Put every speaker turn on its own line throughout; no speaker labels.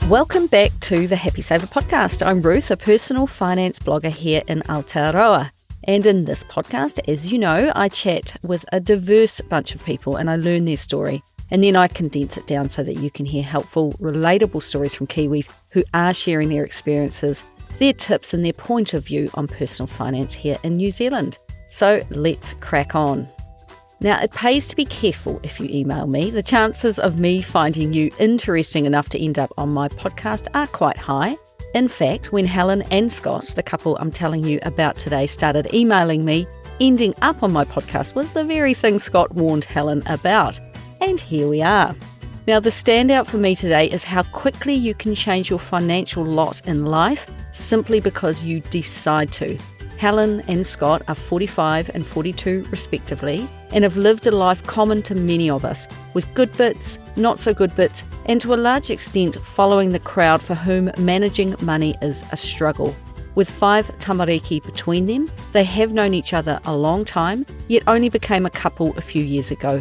Welcome back to the Happy Saver podcast. I'm Ruth, a personal finance blogger here in Aotearoa. And in this podcast, as you know, I chat with a diverse bunch of people and I learn their story. And then I condense it down so that you can hear helpful, relatable stories from Kiwis who are sharing their experiences, their tips and their point of view on personal finance here in New Zealand. So let's crack on. Now, it pays to be careful if you email me. The chances of me finding you interesting enough to end up on my podcast are quite high. In fact, when Helen and Scott, the couple I'm telling you about today, started emailing me, ending up on my podcast was the very thing Scott warned Helen about. And here we are. Now, the standout for me today is how quickly you can change your financial lot in life simply because you decide to. Helen and Scott are 45 and 42 respectively and have lived a life common to many of us, with good bits, not so good bits, and to a large extent following the crowd for whom managing money is a struggle. With 5 tamariki between them, they have known each other a long time, yet only became a couple a few years ago.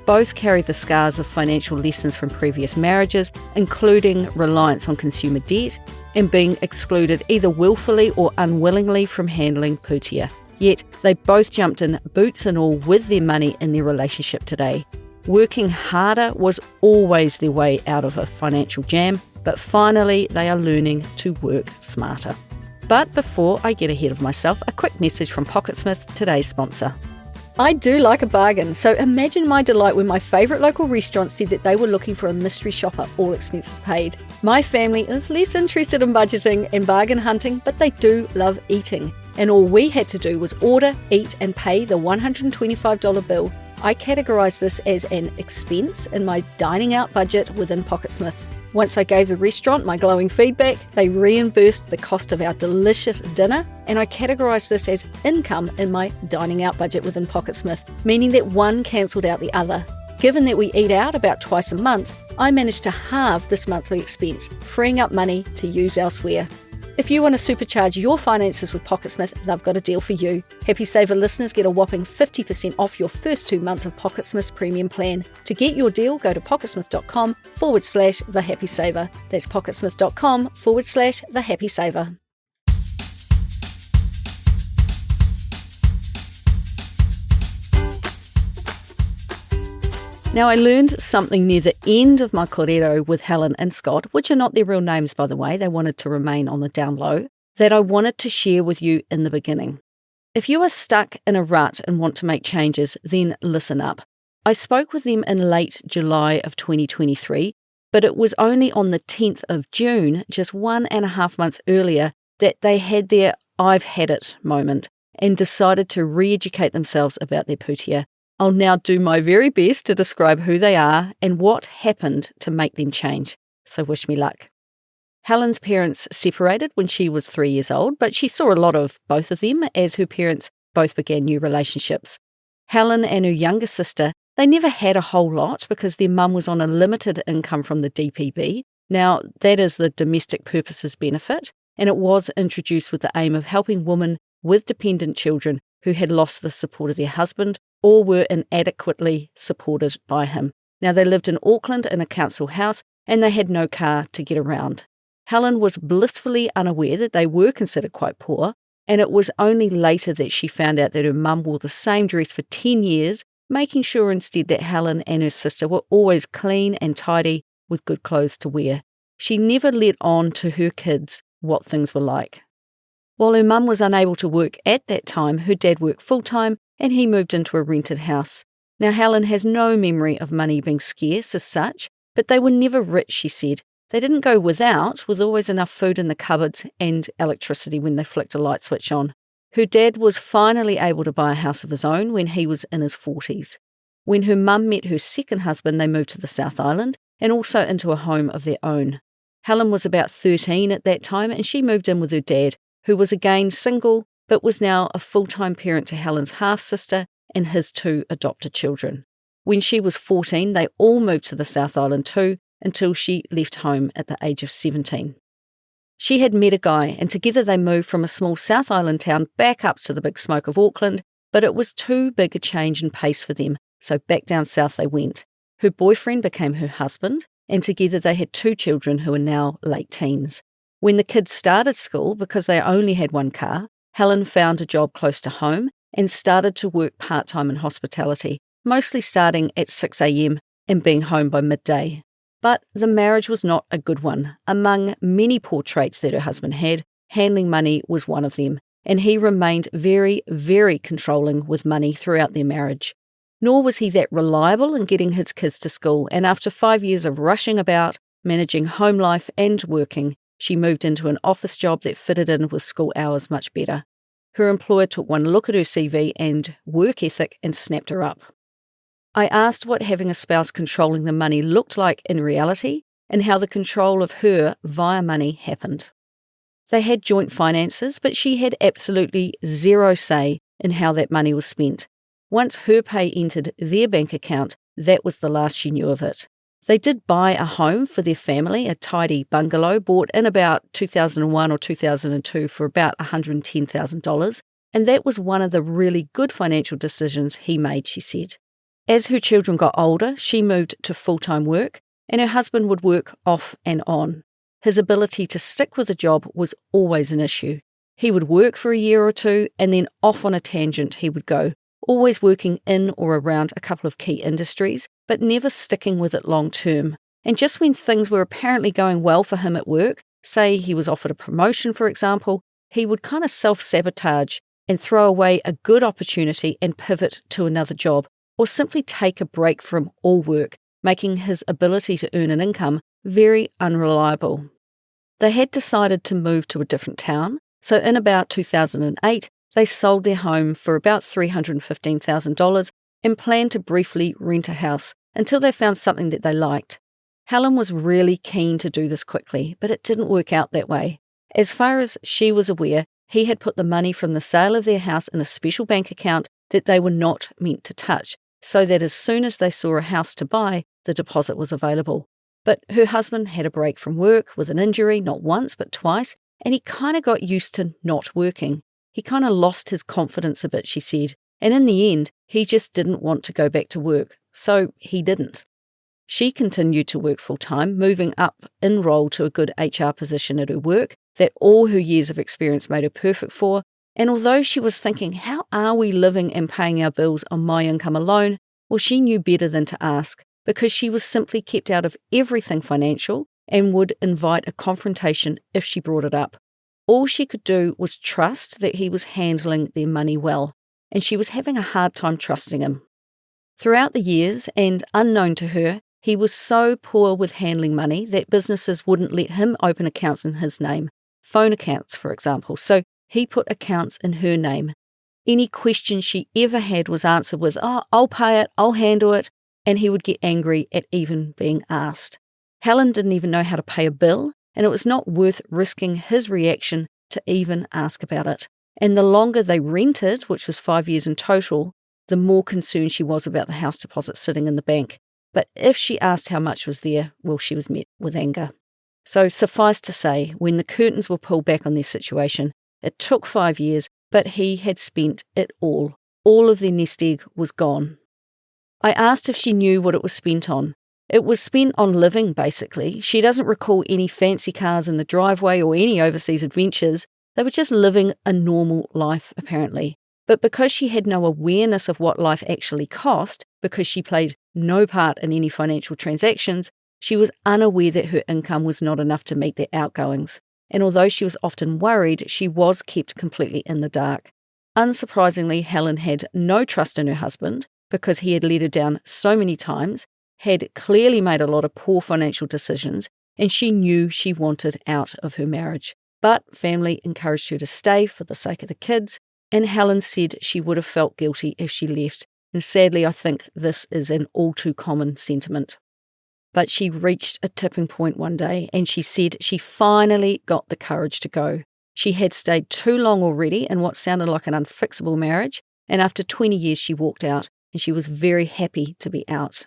Both carry the scars of financial lessons from previous marriages, including reliance on consumer debt and being excluded either willfully or unwillingly from handling pūtea. Yet they both jumped in, boots and all, with their money in their relationship today. Working harder was always their way out of a financial jam, but finally they are learning to work smarter. But before I get ahead of myself, a quick message from Pocketsmith, today's sponsor. I do like a bargain, so imagine my delight when my favourite local restaurant said that they were looking for a mystery shopper, all expenses paid. My family is less interested in budgeting and bargain hunting, but they do love eating. And all we had to do was order, eat and pay the $125 bill. I categorised this as an expense in my dining out budget within Pocketsmith. Once I gave the restaurant my glowing feedback, they reimbursed the cost of our delicious dinner, and I categorised this as income in my dining out budget within Pocketsmith, meaning that one cancelled out the other. Given that we eat out about twice a month, I managed to halve this monthly expense, freeing up money to use elsewhere. If you want to supercharge your finances with Pocketsmith, they've got a deal for you. Happy Saver listeners get a whopping 50% off your first 2 months of Pocketsmith's premium plan. To get your deal, go to pocketsmith.com/thehappysaver. That's pocketsmith.com/thehappysaver. Now, I learned something near the end of my kōrero with Helen and Scott, which are not their real names, by the way, they wanted to remain on the down low, that I wanted to share with you in the beginning. If you are stuck in a rut and want to make changes, then listen up. I spoke with them in late July of 2023, but it was only on the 10th of June, just 1.5 months earlier, that they had their I've had it moment and decided to re-educate themselves about their pūtea. I'll now do my very best to describe who they are and what happened to make them change. So wish me luck. Helen's parents separated when she was 3 years old, but she saw a lot of both of them as her parents both began new relationships. Helen and her younger sister, they never had a whole lot because their mum was on a limited income from the DPB. Now, that is the Domestic Purposes Benefit, and it was introduced with the aim of helping women with dependent children who had lost the support of their husband or were inadequately supported by him. Now, they lived in Auckland in a council house and they had no car to get around. Helen was blissfully unaware that they were considered quite poor, and it was only later that she found out that her mum wore the same dress for 10 years, making sure instead that Helen and her sister were always clean and tidy with good clothes to wear. She never let on to her kids what things were like. While her mum was unable to work at that time, her dad worked full-time and he moved into a rented house. Now, Helen has no memory of money being scarce as such, but they were never rich, she said. They didn't go without, with always enough food in the cupboards and electricity when they flicked a light switch on. Her dad was finally able to buy a house of his own when he was in his 40s. When her mum met her second husband, they moved to the South Island and also into a home of their own. Helen was about 13 at that time and she moved in with her dad, who was again single, but was now a full-time parent to Helen's half-sister and his 2 adopted children. When she was 14, they all moved to the South Island too, until she left home at the age of 17. She had met a guy, and together they moved from a small South Island town back up to the big smoke of Auckland, but it was too big a change in pace for them, so back down south they went. Her boyfriend became her husband, and together they had 2 children who are now late teens. When the kids started school, because they only had 1 car, Helen found a job close to home and started to work part-time in hospitality, mostly starting at 6 a.m. and being home by midday. But the marriage was not a good one. Among many poor traits that her husband had, handling money was one of them, and he remained very, very controlling with money throughout their marriage. Nor was he that reliable in getting his kids to school, and after 5 years of rushing about, managing home life and working, she moved into an office job that fitted in with school hours much better. Her employer took one look at her CV and work ethic and snapped her up. I asked what having a spouse controlling the money looked like in reality and how the control of her via money happened. They had joint finances, but she had absolutely zero say in how that money was spent. Once her pay entered their bank account, that was the last she knew of it. They did buy a home for their family, a tidy bungalow bought in about 2001 or 2002 for about $110,000, and that was one of the really good financial decisions he made, she said. As her children got older, she moved to full-time work, and her husband would work off and on. His ability to stick with a job was always an issue. He would work for a year or 2, and then off on a tangent he would go, always working in or around a couple of key industries, but never sticking with it long term. And just when things were apparently going well for him at work, say he was offered a promotion, for example, he would kind of self-sabotage and throw away a good opportunity and pivot to another job, or simply take a break from all work, making his ability to earn an income very unreliable. They had decided to move to a different town, so in about 2008, they sold their home for about $315,000 and planned to briefly rent a house until they found something that they liked. Helen was really keen to do this quickly, but it didn't work out that way. As far as she was aware, he had put the money from the sale of their house in a special bank account that they were not meant to touch, so that as soon as they saw a house to buy, the deposit was available. But her husband had a break from work with an injury, not once but twice, and he kind of got used to not working. He kind of lost his confidence a bit, she said, and in the end, he just didn't want to go back to work, so he didn't. She continued to work full-time, moving up in role to a good HR position at her work that all her years of experience made her perfect for, and although she was thinking, how are we living and paying our bills on my income alone, well, she knew better than to ask, because she was simply kept out of everything financial and would invite a confrontation if she brought it up. All she could do was trust that he was handling their money well, and she was having a hard time trusting him. Throughout the years, and unknown to her, he was so poor with handling money that businesses wouldn't let him open accounts in his name, phone accounts, for example, so he put accounts in her name. Any question she ever had was answered with, "Oh, I'll pay it, I'll handle it," and he would get angry at even being asked. Helen didn't even know how to pay a bill, and it was not worth risking his reaction to even ask about it. And the longer they rented, which was 5 years in total, the more concerned she was about the house deposit sitting in the bank. But if she asked how much was there, well, she was met with anger. So suffice to say, when the curtains were pulled back on their situation, it took 5 years, but he had spent it all. All of their nest egg was gone. I asked if she knew what it was spent on. It was spent on living, basically. She doesn't recall any fancy cars in the driveway or any overseas adventures. They were just living a normal life, apparently. But because she had no awareness of what life actually cost, because she played no part in any financial transactions, she was unaware that her income was not enough to meet their outgoings. And although she was often worried, she was kept completely in the dark. Unsurprisingly, Helen had no trust in her husband because he had let her down so many times, had clearly made a lot of poor financial decisions, and she knew she wanted out of her marriage. But family encouraged her to stay for the sake of the kids, and Helen said she would have felt guilty if she left. And sadly, I think this is an all too common sentiment. But she reached a tipping point one day, and she said she finally got the courage to go. She had stayed too long already in what sounded like an unfixable marriage, and after 20 years she walked out, and she was very happy to be out.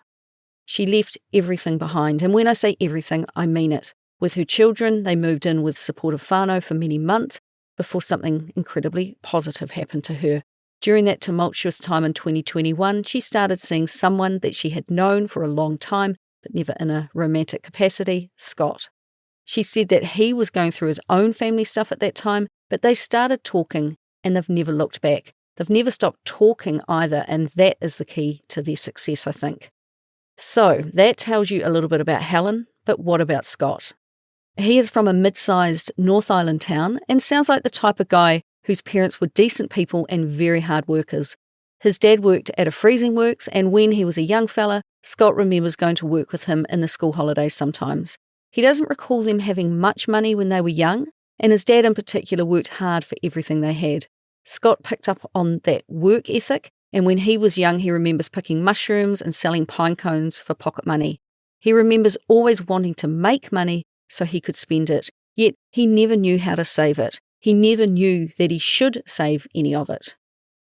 She left everything behind, and when I say everything, I mean it. With her children, they moved in with supportive whānau for many months before something incredibly positive happened to her. During that tumultuous time in 2021, she started seeing someone that she had known for a long time but never in a romantic capacity, Scott. She said that he was going through his own family stuff at that time, but they started talking and they've never looked back. They've never stopped talking either, and that is the key to their success, I think. So that tells you a little bit about Helen, but what about Scott? He is from a mid-sized North Island town and sounds like the type of guy whose parents were decent people and very hard workers. His dad worked at a freezing works, and when he was a young fella, Scott remembers going to work with him in the school holidays sometimes. He doesn't recall them having much money when they were young, and his dad in particular worked hard for everything they had. Scott picked up on that work ethic, and when he was young, he remembers picking mushrooms and selling pine cones for pocket money. He remembers always wanting to make money so he could spend it, yet he never knew how to save it. He never knew that he should save any of it.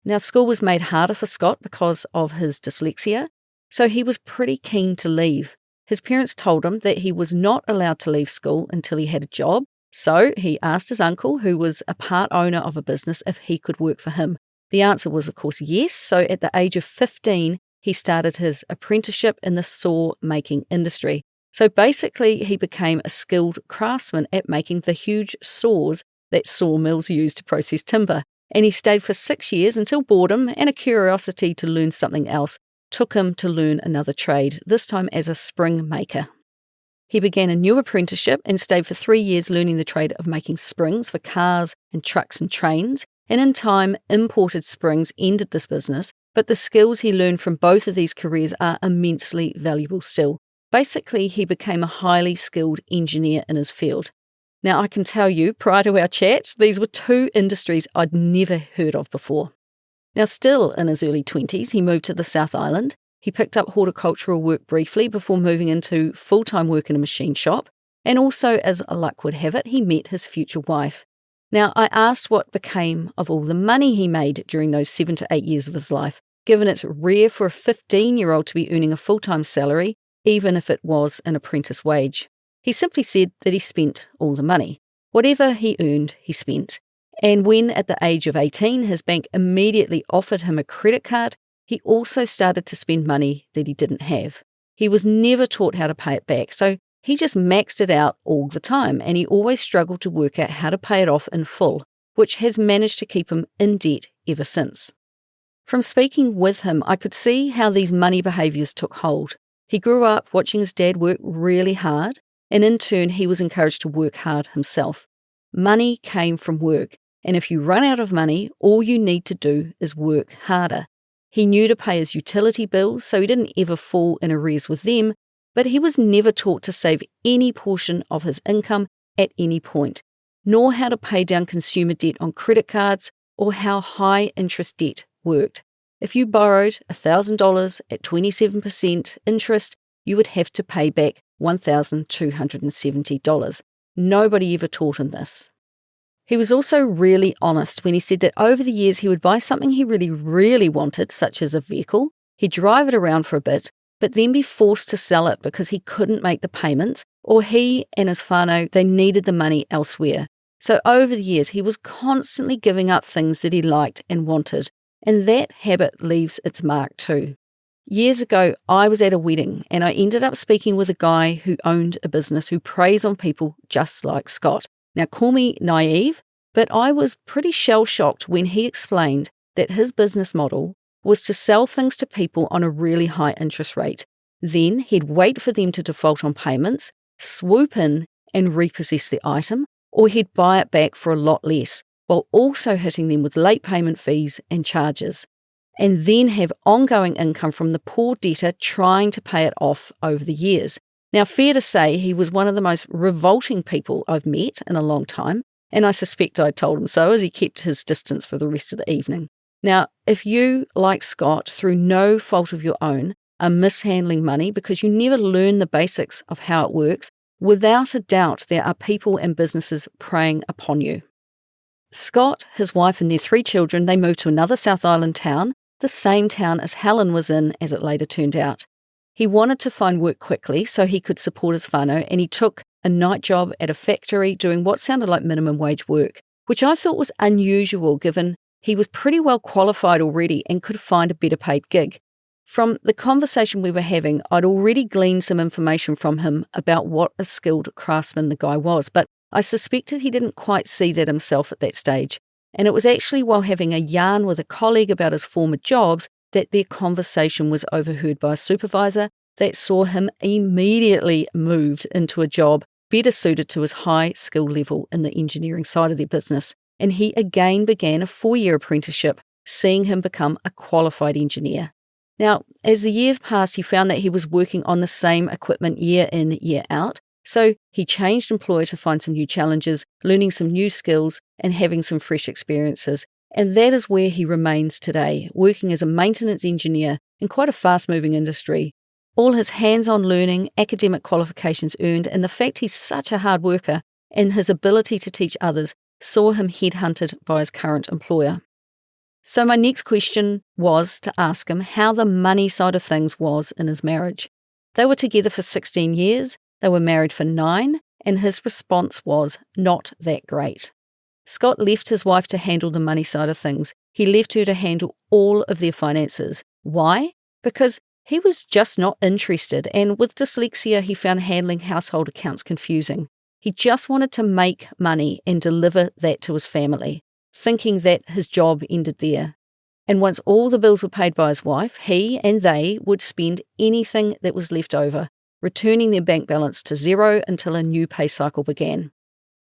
Now, school was made harder for Scott because of his dyslexia, so he was pretty keen to leave. His parents told him that he was not allowed to leave school until he had a job, so he asked his uncle, who was a part owner of a business, if he could work for him. The answer was, of course, yes, so at the age of 15, he started his apprenticeship in the saw-making industry. So basically, he became a skilled craftsman at making the huge saws that sawmills used to process timber. And he stayed for 6 years until boredom and a curiosity to learn something else took him to learn another trade, this time as a spring maker. He began a new apprenticeship and stayed for 3 years learning the trade of making springs for cars and trucks and trains, and in time, imported springs ended this business, but the skills he learned from both of these careers are immensely valuable still. Basically, he became a highly skilled engineer in his field. Now, I can tell you, prior to our chat, these were two industries I'd never heard of before. Now, still in his early 20s, he moved to the South Island. He picked up horticultural work briefly before moving into full-time work in a machine shop. And also, as luck would have it, he met his future wife. Now, I asked what became of all the money he made during those 7 to 8 years of his life, given it's rare for a 15-year-old to be earning a full-time salary, even if it was an apprentice wage. He simply said that he spent all the money. Whatever he earned, he spent. And when at the age of 18, his bank immediately offered him a credit card, he also started to spend money that he didn't have. He was never taught how to pay it back, so he just maxed it out all the time, and he always struggled to work out how to pay it off in full, which has managed to keep him in debt ever since. From speaking with him, I could see how these money behaviours took hold. He grew up watching his dad work really hard, and in turn he was encouraged to work hard himself. Money came from work, and if you run out of money, all you need to do is work harder. He knew to pay his utility bills, so he didn't ever fall in arrears with them, but he was never taught to save any portion of his income at any point, nor how to pay down consumer debt on credit cards or how high interest debt worked. If you borrowed $1,000 at 27% interest, you would have to pay back $1,270. Nobody ever taught him this. He was also really honest when he said that over the years he would buy something he really, really wanted, such as a vehicle. He'd drive it around for a bit, but then be forced to sell it because he couldn't make the payments, or he and his whānau, they needed the money elsewhere. So over the years, he was constantly giving up things that he liked and wanted, and that habit leaves its mark too. Years ago, I was at a wedding, and I ended up speaking with a guy who owned a business who preys on people just like Scott. Now, call me naive, but I was pretty shell-shocked when he explained that his business model was to sell things to people on a really high interest rate. Then he'd wait for them to default on payments, swoop in and repossess the item, or he'd buy it back for a lot less, while also hitting them with late payment fees and charges, and then have ongoing income from the poor debtor trying to pay it off over the years. Now, fair to say, he was one of the most revolting people I've met in a long time, and I suspect I told him so as he kept his distance for the rest of the evening. Now, if you, like Scott, through no fault of your own, are mishandling money because you never learn the basics of how it works, without a doubt there are people and businesses preying upon you. Scott, his wife and their 3 children, they moved to another South Island town, the same town as Helen was in, as it later turned out. He wanted to find work quickly so he could support his whānau, and he took a night job at a factory doing what sounded like minimum wage work, which I thought was unusual given he was pretty well qualified already and could find a better paid gig. From the conversation we were having, I'd already gleaned some information from him about what a skilled craftsman the guy was, but I suspected he didn't quite see that himself at that stage. And it was actually while having a yarn with a colleague about his former jobs that their conversation was overheard by a supervisor that saw him immediately moved into a job better suited to his high skill level in the engineering side of their business. And he again began a 4-year apprenticeship, seeing him become a qualified engineer. Now, as the years passed, he found that he was working on the same equipment year in, year out, so he changed employer to find some new challenges, learning some new skills, and having some fresh experiences. And that is where he remains today, working as a maintenance engineer in quite a fast-moving industry. All his hands-on learning, academic qualifications earned, and the fact he's such a hard worker and his ability to teach others saw him headhunted by his current employer. So my next question was to ask him how the money side of things was in his marriage. They were together for 16 years, they were married for 9, and his response was not that great. Scott left his wife to handle the money side of things. He left her to handle all of their finances. Why? Because he was just not interested, and with dyslexia, he found handling household accounts confusing. He just wanted to make money and deliver that to his family, thinking that his job ended there. And once all the bills were paid by his wife, he and they would spend anything that was left over, returning their bank balance to zero until a new pay cycle began.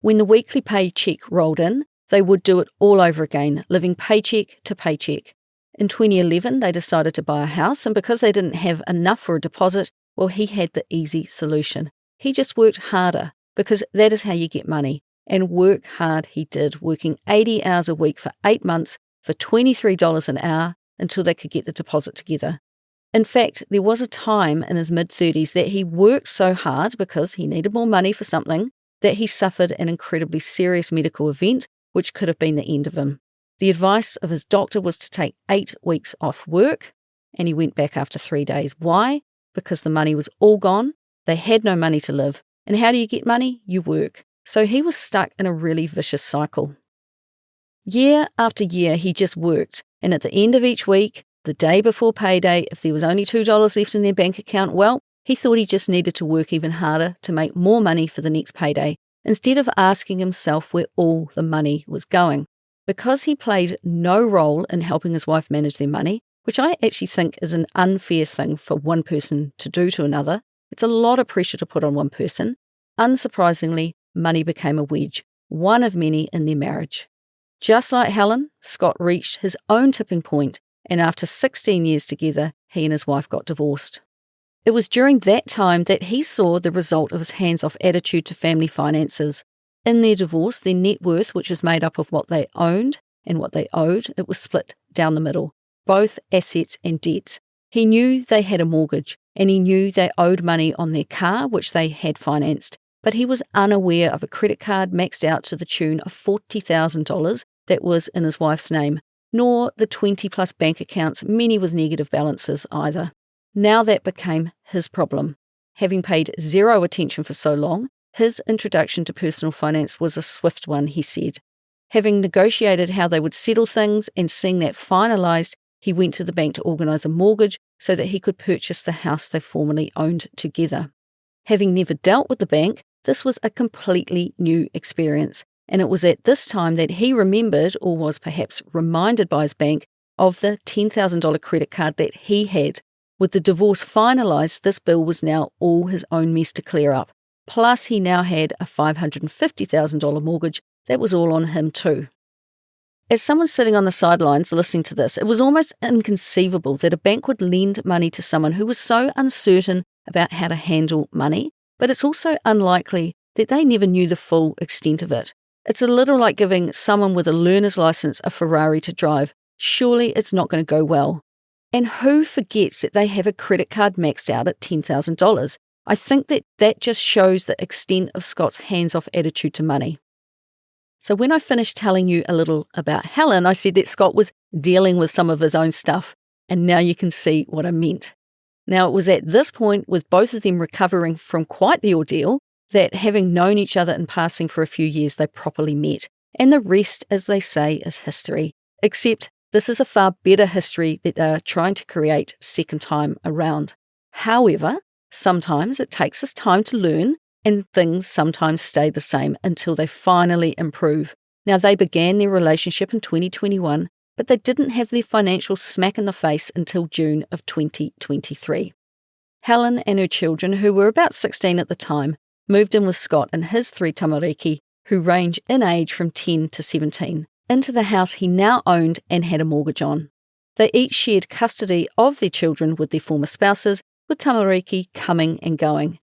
When the weekly paycheck rolled in, they would do it all over again, living paycheck to paycheck. In 2011, they decided to buy a house, and because they didn't have enough for a deposit, well, he had the easy solution. He just worked harder, because that is how you get money. And work hard he did, working 80 hours a week for 8 months for $23 an hour until they could get the deposit together. In fact, there was a time in his mid-30s that he worked so hard because he needed more money for something that he suffered an incredibly serious medical event, which could have been the end of him. The advice of his doctor was to take 8 weeks off work, and he went back after 3 days. Why? Because the money was all gone, they had no money to live. And how do you get money? You work. So he was stuck in a really vicious cycle. Year after year, he just worked, and at the end of each week, the day before payday, if there was only $2 left in their bank account, well, he thought he just needed to work even harder to make more money for the next payday, instead of asking himself where all the money was going. Because he played no role in helping his wife manage their money, which I actually think is an unfair thing for one person to do to another, it's a lot of pressure to put on one person. Unsurprisingly, money became a wedge, one of many in their marriage. Just like Helen, Scott reached his own tipping point, and after 16 years together, he and his wife got divorced. It was during that time that he saw the result of his hands-off attitude to family finances. In their divorce, their net worth, which was made up of what they owned and what they owed, it was split down the middle, both assets and debts. He knew they had a mortgage, and he knew they owed money on their car, which they had financed, but he was unaware of a credit card maxed out to the tune of $40,000 that was in his wife's name, nor the 20-plus bank accounts, many with negative balances either. Now that became his problem. Having paid zero attention for so long, his introduction to personal finance was a swift one, he said. Having negotiated how they would settle things and seeing that finalised, he went to the bank to organise a mortgage so that he could purchase the house they formerly owned together. Having never dealt with the bank, this was a completely new experience, and it was at this time that he remembered, or was perhaps reminded by his bank, of the $10,000 credit card that he had. With the divorce finalised, this bill was now all his own mess to clear up. Plus, he now had a $550,000 mortgage that was all on him too. As someone sitting on the sidelines listening to this, it was almost inconceivable that a bank would lend money to someone who was so uncertain about how to handle money, but it's also unlikely that they never knew the full extent of it. It's a little like giving someone with a learner's license a Ferrari to drive. Surely it's not going to go well. And who forgets that they have a credit card maxed out at $10,000? I think that just shows the extent of Scott's hands-off attitude to money. So when I finished telling you a little about Helen, I said that Scott was dealing with some of his own stuff, and now you can see what I meant. Now, it was at this point, with both of them recovering from quite the ordeal, that having known each other in passing for a few years, they properly met. And the rest, as they say, is history. Except This is a far better history that they're trying to create second time around. However, sometimes it takes us time to learn, and things sometimes stay the same until they finally improve. Now, they began their relationship in 2021, but they didn't have their financial smack in the face until June of 2023. Helen and her children, who were about 16 at the time, moved in with Scott and his 3 tamariki, who range in age from 10 to 17, into the house he now owned and had a mortgage on. They each shared custody of their children with their former spouses, with tamariki coming and going.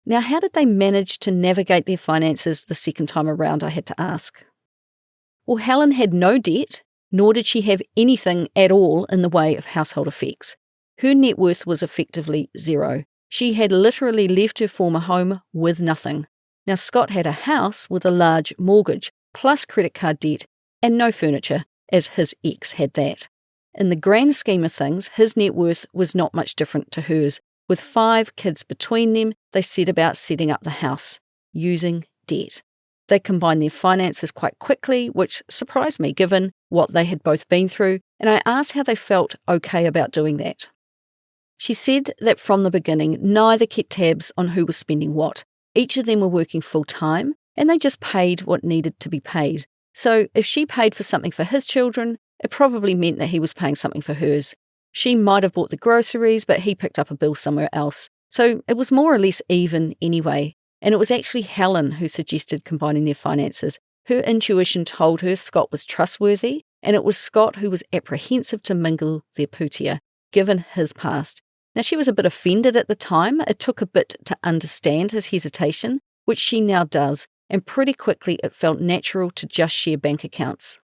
Now, how did they manage to navigate their finances the second time around, I had to ask. Well, Helen had no debt, nor did she have anything at all in the way of household effects. Her net worth was effectively zero. She had literally left her former home with nothing. Now, Scott had a house with a large mortgage, plus credit card debt, and no furniture, as his ex had that. In the grand scheme of things, his net worth was not much different to hers. With 5 kids between them, they set about setting up the house, using debt. They combined their finances quite quickly, which surprised me given what they had both been through, and I asked how they felt okay about doing that. She said that from the beginning, neither kept tabs on who was spending what. Each of them were working full-time, and they just paid what needed to be paid. So if she paid for something for his children, it probably meant that he was paying something for hers. She might have bought the groceries, but he picked up a bill somewhere else. So it was more or less even anyway. And it was actually Helen who suggested combining their finances. Her intuition told her Scott was trustworthy, and it was Scott who was apprehensive to mingle their pūtea, given his past. Now, she was a bit offended at the time. It took a bit to understand his hesitation, which she now does, and pretty quickly it felt natural to just share bank accounts.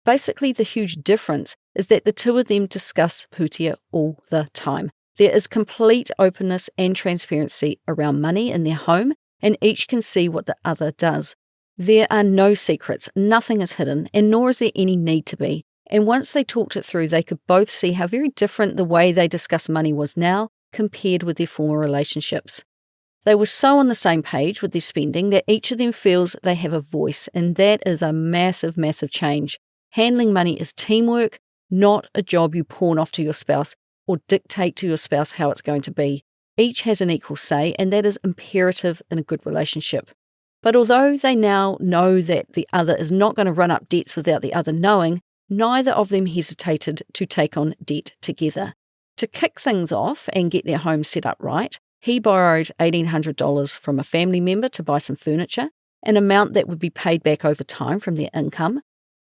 Basically, the huge difference is that the two of them discuss pūtea all the time. There is complete openness and transparency around money in their home, and each can see what the other does. There are no secrets, nothing is hidden, and nor is there any need to be. And once they talked it through, they could both see how very different the way they discuss money was now compared with their former relationships. They were so on the same page with their spending that each of them feels they have a voice, and that is a massive, massive change. Handling money is teamwork, not a job you pawn off to your spouse or dictate to your spouse how it's going to be. Each has an equal say, and that is imperative in a good relationship. But although they now know that the other is not going to run up debts without the other knowing, neither of them hesitated to take on debt together. To kick things off and get their home set up right, he borrowed $1,800 from a family member to buy some furniture, an amount that would be paid back over time from their income.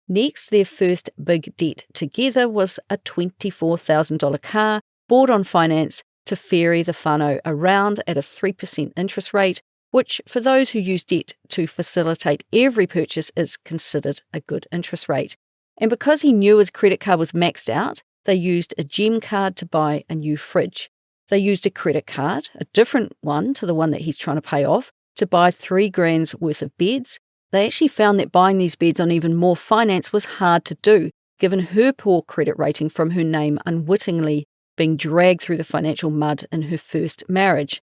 Next, their first big debt together was a $24,000 car bought on finance to ferry the whānau around at a 3% interest rate, which for those who use debt to facilitate every purchase is considered a good interest rate. And because he knew his credit card was maxed out, they used a gem card to buy a new fridge. They used a credit card, a different one to the one that he's trying to pay off, to buy $3,000 worth of beds. They actually found that buying these beds on even more finance was hard to do, given her poor credit rating from her name unwittingly being dragged through the financial mud in her first marriage.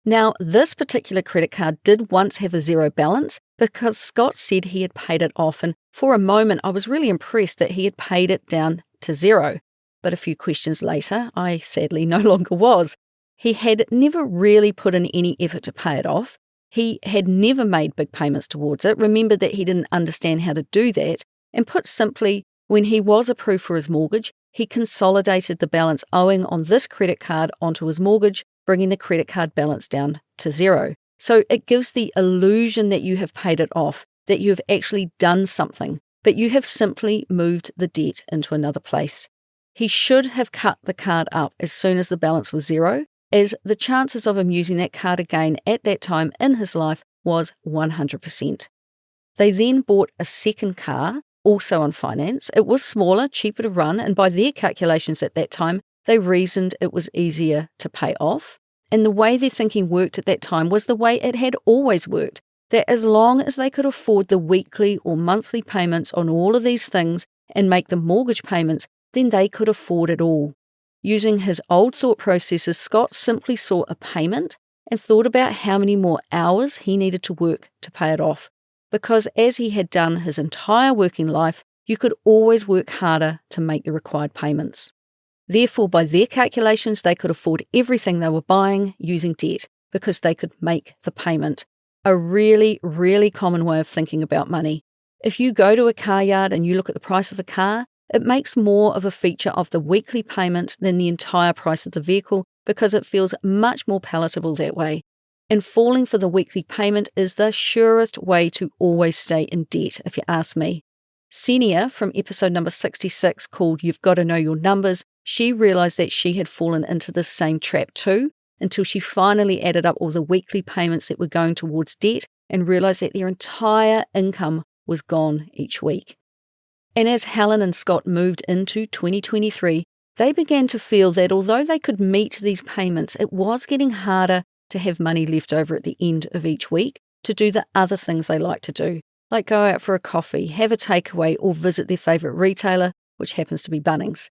Now, this particular credit card did once have a zero balance because Scott said he had paid it off, and for a moment I was really impressed that he had paid it down to zero. But a few questions later, I sadly no longer was. He had never really put in any effort to pay it off. He had never made big payments towards it, remembered that he didn't understand how to do that, and put simply, when he was approved for his mortgage, he consolidated the balance owing on this credit card onto his mortgage, bringing the credit card balance down to zero. So it gives the illusion that you have paid it off, that you have actually done something, but you have simply moved the debt into another place. He should have cut the card up as soon as the balance was zero, as the chances of him using that card again at that time in his life was 100%. They then bought a second car, also on finance. It was smaller, cheaper to run, and by their calculations at that time, they reasoned it was easier to pay off. And the way their thinking worked at that time was the way it had always worked, that as long as they could afford the weekly or monthly payments on all of these things and make the mortgage payments, then they could afford it all. Using his old thought processes, Scott simply saw a payment and thought about how many more hours he needed to work to pay it off. Because as he had done his entire working life, you could always work harder to make the required payments. Therefore, by their calculations, they could afford everything they were buying using debt because they could make the payment. A really, really common way of thinking about money. If you go to a car yard and you look at the price of a car, it makes more of a feature of the weekly payment than the entire price of the vehicle because it feels much more palatable that way. And falling for the weekly payment is the surest way to always stay in debt, if you ask me. Senia from episode number 66 called You've Got to Know Your Numbers, she realised that she had fallen into this same trap too, until she finally added up all the weekly payments that were going towards debt and realised that their entire income was gone each week. And as Helen and Scott moved into 2023, they began to feel that although they could meet these payments, it was getting harder to have money left over at the end of each week to do the other things they like to do, like go out for a coffee, have a takeaway, or visit their favourite retailer, which happens to be Bunnings.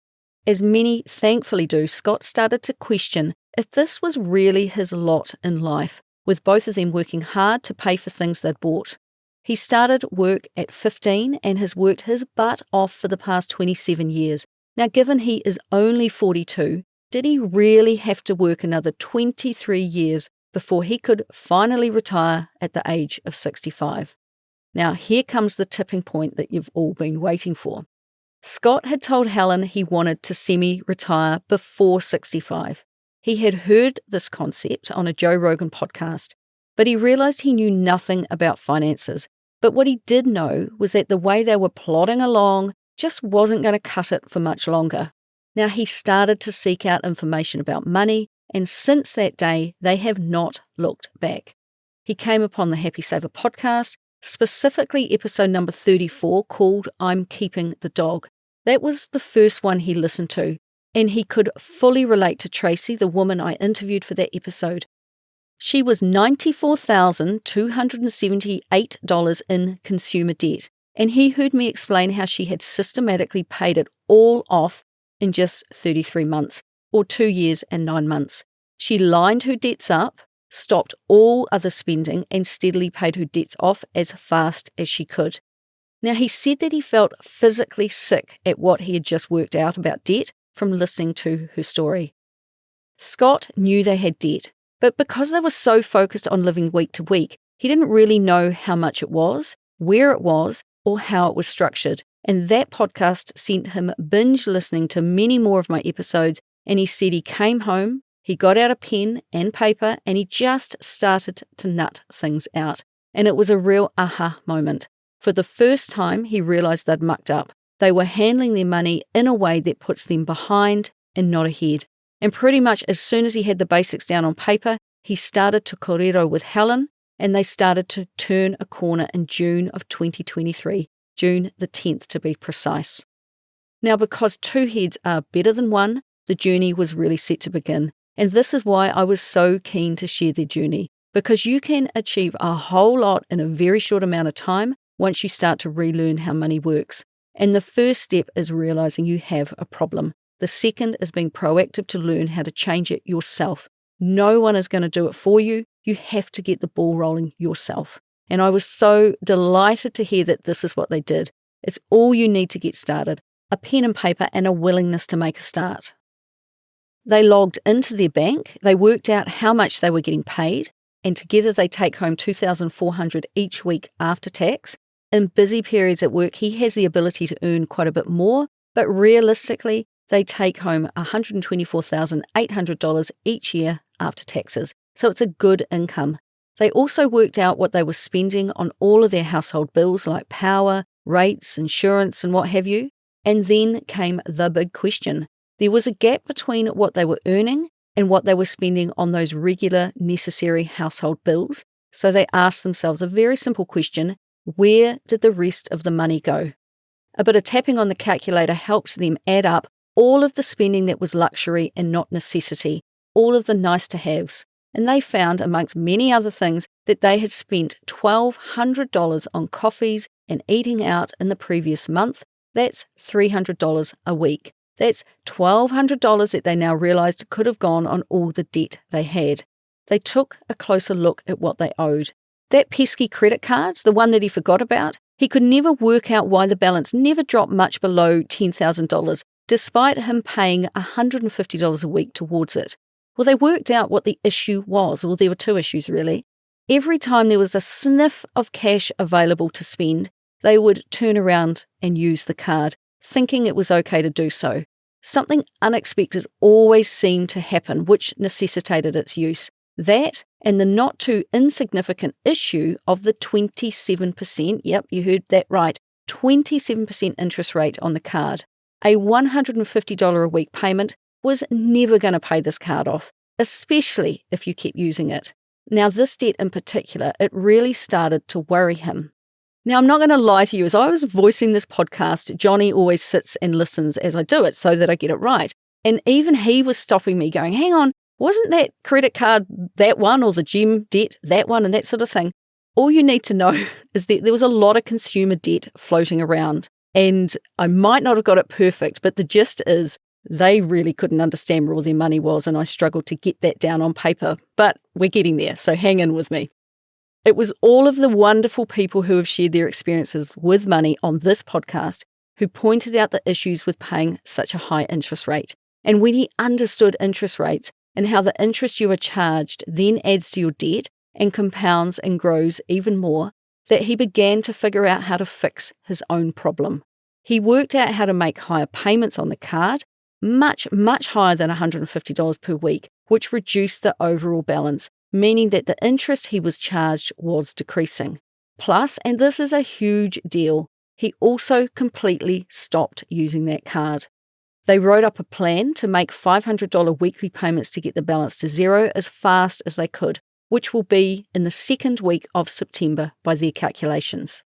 As many thankfully do, Scott started to question if this was really his lot in life, with both of them working hard to pay for things they'd bought. He started work at 15 and has worked his butt off for the past 27 years. Now, given he is only 42, did he really have to work another 23 years before he could finally retire at the age of 65? Now, here comes the tipping point that you've all been waiting for. Scott had told Helen he wanted to semi-retire before 65. He had heard this concept on a Joe Rogan podcast, but he realised he knew nothing about finances. But what he did know was that the way they were plodding along just wasn't going to cut it for much longer. Now he started to seek out information about money, and since that day, they have not looked back. He came upon the Happy Saver podcast, specifically episode number 34 called I'm Keeping the Dog. That was the first one he listened to, and he could fully relate to Tracy, the woman I interviewed for that episode. She was $94,278 in consumer debt, and he heard me explain how she had systematically paid it all off in just 33 months, or 2 years and 9 months. She lined her debts up, stopped all other spending, and steadily paid her debts off as fast as she could. Now, he said that he felt physically sick at what he had just worked out about debt from listening to her story. Scott knew they had debt, but because they were so focused on living week to week, he didn't really know how much it was, where it was, or how it was structured. And that podcast sent him binge listening to many more of my episodes, and he said he came home, he got out a pen and paper, and he just started to nut things out. And it was a real aha moment. For the first time, he realised they'd mucked up. They were handling their money in a way that puts them behind and not ahead. And pretty much as soon as he had the basics down on paper, he started to korero with Helen, and they started to turn a corner in June of 2023, June the 10th to be precise. Now, because two heads are better than one, the journey was really set to begin. And this is why I was so keen to share their journey, because you can achieve a whole lot in a very short amount of time once you start to relearn how money works. And the first step is realizing you have a problem. The second is being proactive to learn how to change it yourself. No one is going to do it for you. You have to get the ball rolling yourself. And I was so delighted to hear that this is what they did. It's all you need to get started, a pen and paper and a willingness to make a start. They logged into their bank, they worked out how much they were getting paid, and together they take home $2,400 each week after tax. In busy periods at work, he has the ability to earn quite a bit more, but realistically, they take home $124,800 each year after taxes. So it's a good income. They also worked out what they were spending on all of their household bills like power, rates, insurance, and what have you. And then came the big question. There was a gap between what they were earning and what they were spending on those regular, necessary household bills. So they asked themselves a very simple question: where did the rest of the money go? A bit of tapping on the calculator helped them add up all of the spending that was luxury and not necessity, all of the nice-to-haves. And they found, amongst many other things, that they had spent $1,200 on coffees and eating out in the previous month. That's $300 a week. That's $1,200 that they now realised could have gone on all the debt they had. They took a closer look at what they owed. That pesky credit card, the one that he forgot about, He could never work out why the balance never dropped much below $10,000, despite him paying $150 a week towards it. Well, they worked out what the issue was. Well, there were two issues, really. Every time there was a sniff of cash available to spend, they would turn around and use the card, thinking it was okay to do so. Something unexpected always seemed to happen, which necessitated its use. That and the not too insignificant issue of the 27%, yep, you heard that right, 27% interest rate on the card. A $150 a week payment was never going to pay this card off, especially if you kept using it. Now, this debt in particular, it really started to worry him. Now, I'm not going to lie to you, as I was voicing this podcast, Johnny always sits and listens as I do it so that I get it right. And even he was stopping me going, hang on, wasn't that credit card that one, or the gem debt that one, and that sort of thing? All you need to know is that there was a lot of consumer debt floating around. And I might not have got it perfect, but the gist is they really couldn't understand where all their money was, and I struggled to get that down on paper. But we're getting there, so hang in with me. It was all of the wonderful people who have shared their experiences with money on this podcast who pointed out the issues with paying such a high interest rate. And when he understood interest rates and how the interest you are charged then adds to your debt and compounds and grows even more, that he began to figure out how to fix his own problem. He worked out how to make higher payments on the card, much, much higher than $150 per week, which reduced the overall balance, meaning that the interest he was charged was decreasing. Plus, and this is a huge deal, he also completely stopped using that card. They wrote up a plan to make $500 weekly payments to get the balance to zero as fast as they could, which will be in the second week of September by their calculations.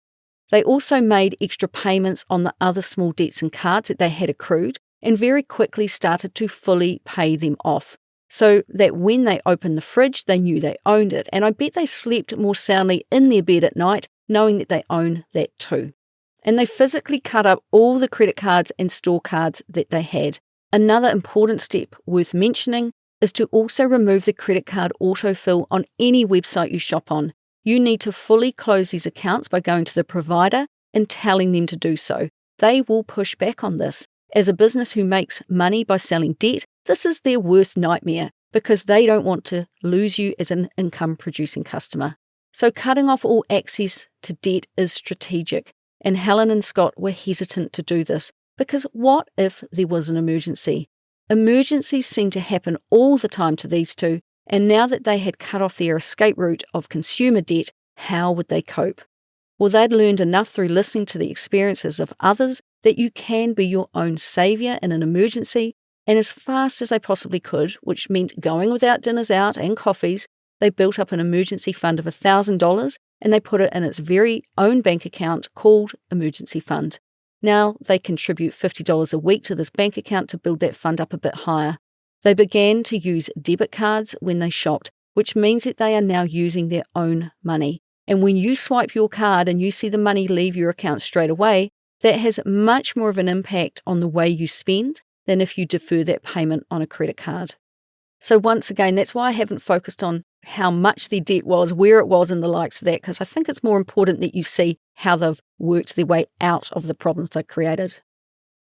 They also made extra payments on the other small debts and cards that they had accrued and very quickly started to fully pay them off, so that when they opened the fridge, they knew they owned it. And I bet they slept more soundly in their bed at night, knowing that they own that too. And they physically cut up all the credit cards and store cards that they had. Another important step worth mentioning is to also remove the credit card autofill on any website you shop on. You need to fully close these accounts by going to the provider and telling them to do so. They will push back on this. As a business who makes money by selling debt, this is their worst nightmare because they don't want to lose you as an income-producing customer. So cutting off all access to debt is strategic, and Helen and Scott were hesitant to do this because what if there was an emergency? Emergencies seem to happen all the time to these two, and now that they had cut off their escape route of consumer debt, how would they cope? Well, they'd learned enough through listening to the experiences of others that you can be your own saviour in an emergency, and as fast as they possibly could, which meant going without dinners out and coffees, they built up an emergency fund of $1,000 and they put it in its very own bank account called Emergency Fund. Now they contribute $50 a week to this bank account to build that fund up a bit higher. They began to use debit cards when they shopped, which means that they are now using their own money. And when you swipe your card and you see the money leave your account straight away, that has much more of an impact on the way you spend than if you defer that payment on a credit card. So once again, that's why I haven't focused on how much their debt was, where it was, and the likes of that, because I think it's more important that you see how they've worked their way out of the problems they created.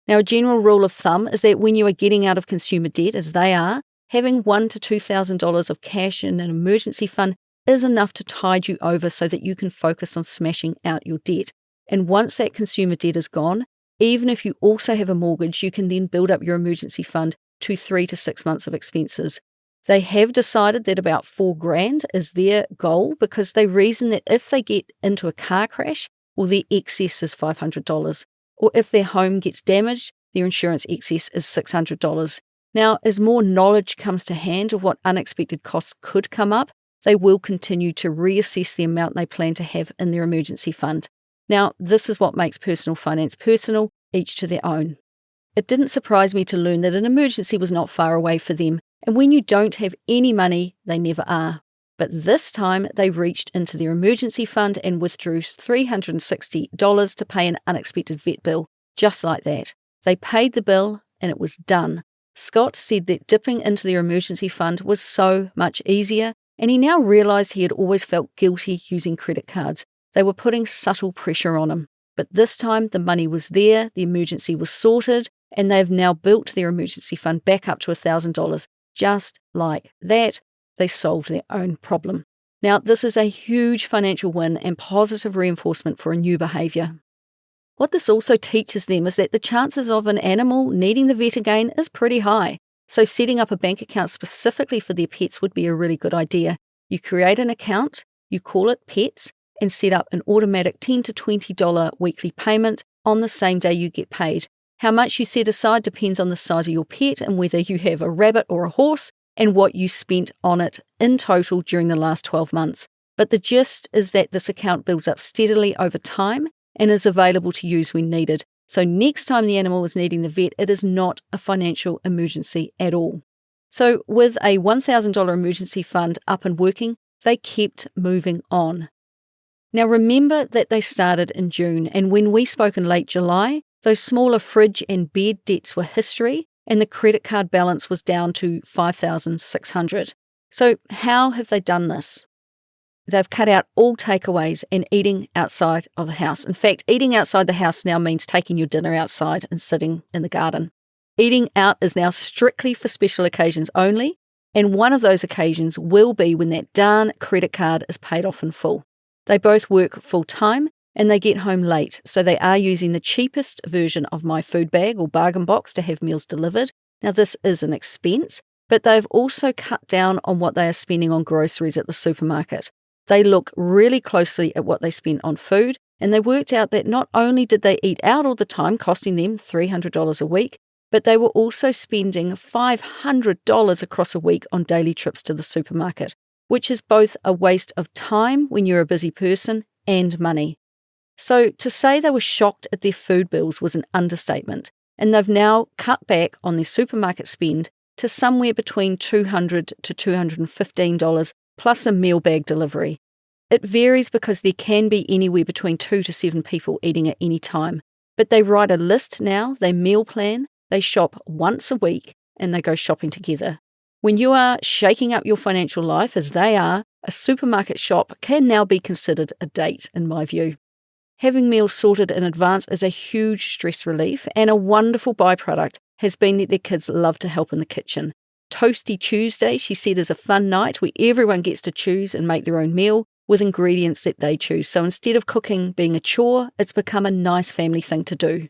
Now, a general rule of thumb is that when you are getting out of consumer debt, as they are, having $1,000 to $2,000 of cash in an emergency fund is enough to tide you over so that you can focus on smashing out your debt. And once that consumer debt is gone, even if you also have a mortgage, you can then build up your emergency fund to 3 to 6 months of expenses. They have decided that about $4,000 is their goal because they reason that if they get into a car crash, well, their excess is $500. Or if their home gets damaged, their insurance excess is $600. Now, as more knowledge comes to hand of what unexpected costs could come up, they will continue to reassess the amount they plan to have in their emergency fund. Now, this is what makes personal finance personal, each to their own. It didn't surprise me to learn that an emergency was not far away for them, and when you don't have any money, they never are. But this time, they reached into their emergency fund and withdrew $360 to pay an unexpected vet bill, just like that. They paid the bill, and it was done. Scott said that dipping into their emergency fund was so much easier, and he now realised he had always felt guilty using credit cards. They were putting subtle pressure on him. But this time the money was there, the emergency was sorted, and they've now built their emergency fund back up to $1,000. Just like that, they solved their own problem. Now, this is a huge financial win and positive reinforcement for a new behaviour. What this also teaches them is that the chances of an animal needing the vet again is pretty high. So setting up a bank account specifically for their pets would be a really good idea. You create an account, you call it Pets, and set up an automatic $10 to $20 weekly payment on the same day you get paid. How much you set aside depends on the size of your pet and whether you have a rabbit or a horse and what you spent on it in total during the last 12 months. But the gist is that this account builds up steadily over time and is available to use when needed. So next time the animal is needing the vet, it is not a financial emergency at all. So with a $1,000 emergency fund up and working, they kept moving on. Now remember that they started in June, and when we spoke in late July, those smaller fridge and bed debts were history, and the credit card balance was down to $5,600. So how have they done this? They've cut out all takeaways and eating outside of the house. In fact, eating outside the house now means taking your dinner outside and sitting in the garden. Eating out is now strictly for special occasions only, and one of those occasions will be when that darn credit card is paid off in full. They both work full-time and they get home late, so they are using the cheapest version of My Food Bag or Bargain Box to have meals delivered. Now this is an expense, but they've also cut down on what they are spending on groceries at the supermarket. They look really closely at what they spend on food, and they worked out that not only did they eat out all the time, costing them $300 a week, but they were also spending $500 across a week on daily trips to the supermarket, which is both a waste of time when you're a busy person and money. So to say they were shocked at their food bills was an understatement, and they've now cut back on their supermarket spend to somewhere between $200 to $215 plus a meal bag delivery. It varies because there can be anywhere between 2 to 7 people eating at any time, but they write a list now, they meal plan, they shop once a week, and they go shopping together. When you are shaking up your financial life, as they are, a supermarket shop can now be considered a date, in my view. Having meals sorted in advance is a huge stress relief, and a wonderful byproduct has been that their kids love to help in the kitchen. Toasty Tuesday, she said, is a fun night where everyone gets to choose and make their own meal with ingredients that they choose. So instead of cooking being a chore, it's become a nice family thing to do.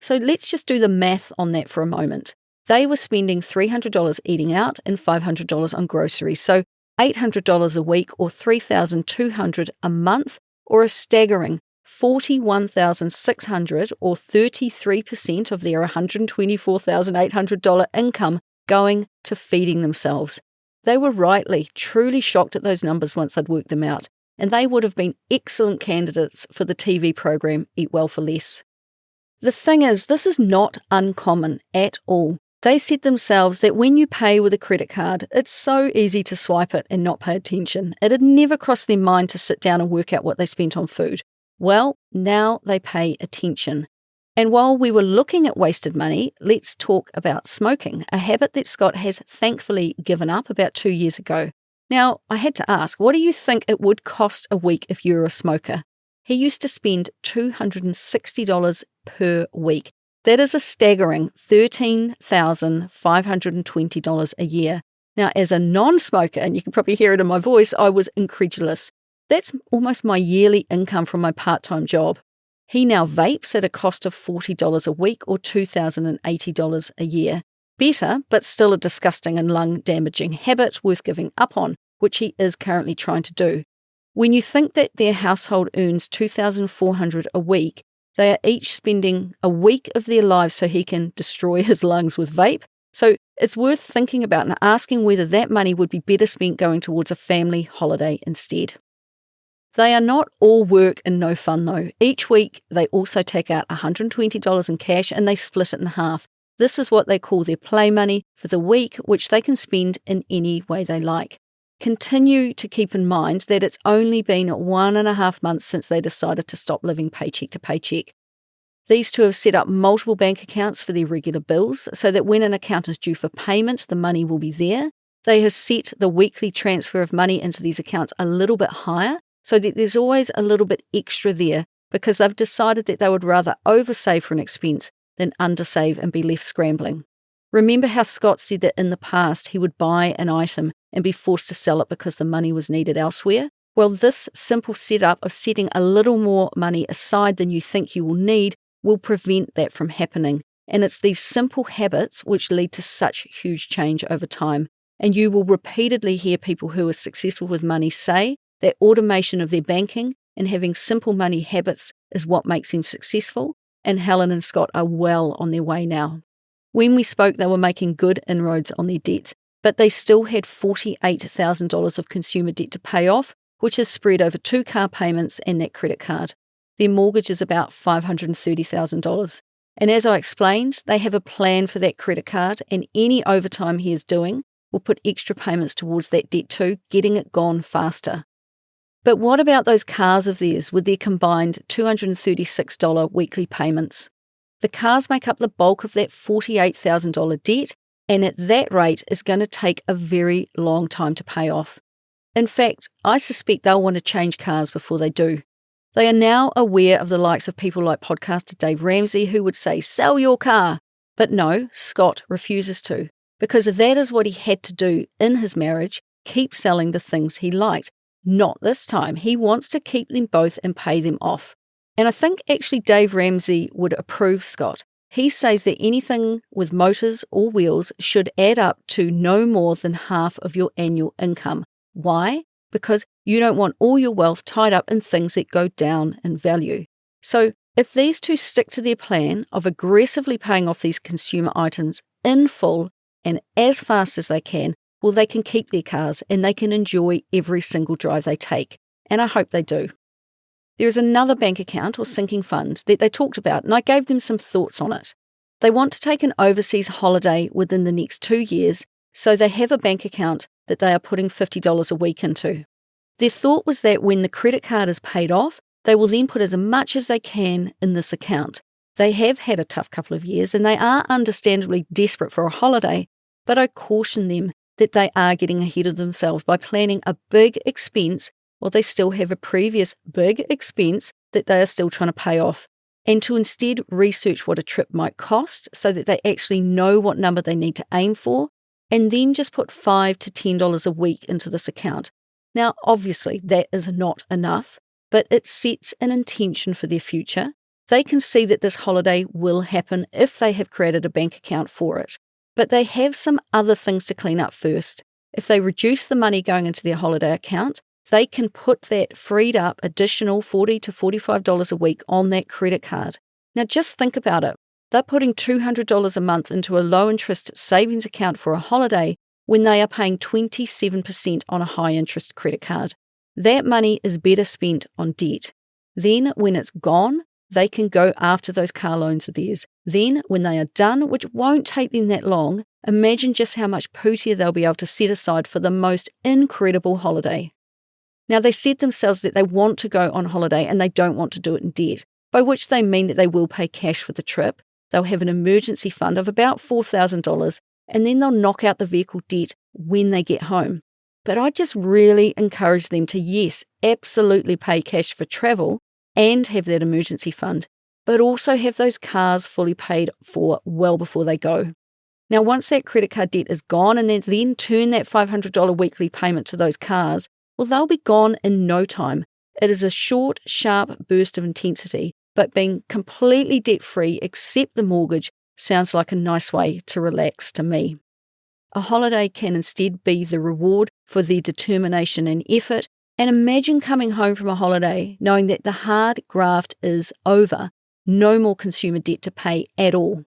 So let's just do the math on that for a moment. They were spending $300 eating out and $500 on groceries, so $800 a week or $3,200 a month, or a staggering $41,600 or 33% of their $124,800 income going to feeding themselves. They were rightly, truly shocked at those numbers once I'd worked them out, and they would have been excellent candidates for the TV program Eat Well for Less. The thing is, this is not uncommon at all. They said themselves that when you pay with a credit card, it's so easy to swipe it and not pay attention. It had never crossed their mind to sit down and work out what they spent on food. Well, now they pay attention. And while we were looking at wasted money, let's talk about smoking, a habit that Scott has thankfully given up about 2 years ago. Now, I had to ask, what do you think it would cost a week if you were a smoker? He used to spend $260 per week. That is a staggering $13,520 a year. Now, as a non-smoker, and you can probably hear it in my voice, I was incredulous. That's almost my yearly income from my part-time job. He now vapes at a cost of $40 a week or $2,080 a year. Better, but still a disgusting and lung-damaging habit worth giving up on, which he is currently trying to do. When you think that their household earns $2,400 a week, they are each spending a week of their lives so he can destroy his lungs with vape. So it's worth thinking about and asking whether that money would be better spent going towards a family holiday instead. They are not all work and no fun though. Each week they also take out $120 in cash and they split it in half. This is what they call their play money for the week, which they can spend in any way they like. Continue to keep in mind that it's only been 1.5 months since they decided to stop living paycheck to paycheck. These two have set up multiple bank accounts for their regular bills so that when an account is due for payment, the money will be there. They have set the weekly transfer of money into these accounts a little bit higher so that there's always a little bit extra there because they've decided that they would rather oversave for an expense than undersave and be left scrambling. Remember how Scott said that in the past he would buy an item and be forced to sell it because the money was needed elsewhere? Well, this simple setup of setting a little more money aside than you think you will need will prevent that from happening. And it's these simple habits which lead to such huge change over time. And you will repeatedly hear people who are successful with money say that automation of their banking and having simple money habits is what makes them successful. And Helen and Scott are well on their way now. When we spoke, they were making good inroads on their debts, but they still had $48,000 of consumer debt to pay off, which is spread over 2 car payments and that credit card. Their mortgage is about $530,000. And as I explained, they have a plan for that credit card, and any overtime he is doing will put extra payments towards that debt too, getting it gone faster. But what about those cars of theirs with their combined $236 weekly payments? The cars make up the bulk of that $48,000 debt, and at that rate is going to take a very long time to pay off. In fact, I suspect they'll want to change cars before they do. They are now aware of the likes of people like podcaster Dave Ramsey who would say, sell your car. But no, Scott refuses to, because that is what he had to do in his marriage, keep selling the things he liked. Not this time. He wants to keep them both and pay them off. And I think actually Dave Ramsey would approve Scott. He says that anything with motors or wheels should add up to no more than half of your annual income. Why? Because you don't want all your wealth tied up in things that go down in value. So if these two stick to their plan of aggressively paying off these consumer items in full and as fast as they can, well, they can keep their cars and they can enjoy every single drive they take. And I hope they do. There is another bank account or sinking fund that they talked about, and I gave them some thoughts on it. They want to take an overseas holiday within the next 2 years, so they have a bank account that they are putting $50 a week into. Their thought was that when the credit card is paid off, they will then put as much as they can in this account. They have had a tough couple of years, and they are understandably desperate for a holiday, but I caution them that they are getting ahead of themselves by planning a big expense while they still have a previous big expense that they are still trying to pay off, and to instead research what a trip might cost so that they actually know what number they need to aim for, and then just put $5 to $10 a week into this account. Now, obviously, that is not enough, but it sets an intention for their future. They can see that this holiday will happen if they have created a bank account for it, but they have some other things to clean up first. If they reduce the money going into their holiday account, they can put that freed up additional $40 to $45 a week on that credit card. Now just think about it. They're putting $200 a month into a low-interest savings account for a holiday when they are paying 27% on a high-interest credit card. That money is better spent on debt. Then when it's gone, they can go after those car loans of theirs. Then when they are done, which won't take them that long, imagine just how much pūtea they'll be able to set aside for the most incredible holiday. Now, they said themselves that they want to go on holiday and they don't want to do it in debt, by which they mean that they will pay cash for the trip. They'll have an emergency fund of about $4,000, and then they'll knock out the vehicle debt when they get home. But I just really encourage them to, yes, absolutely pay cash for travel and have that emergency fund, but also have those cars fully paid for well before they go. Now, once that credit card debt is gone and they then turn that $500 weekly payment to those cars, well, they'll be gone in no time. It is a short, sharp burst of intensity, but being completely debt-free except the mortgage sounds like a nice way to relax to me. A holiday can instead be the reward for their determination and effort, and imagine coming home from a holiday knowing that the hard graft is over, no more consumer debt to pay at all.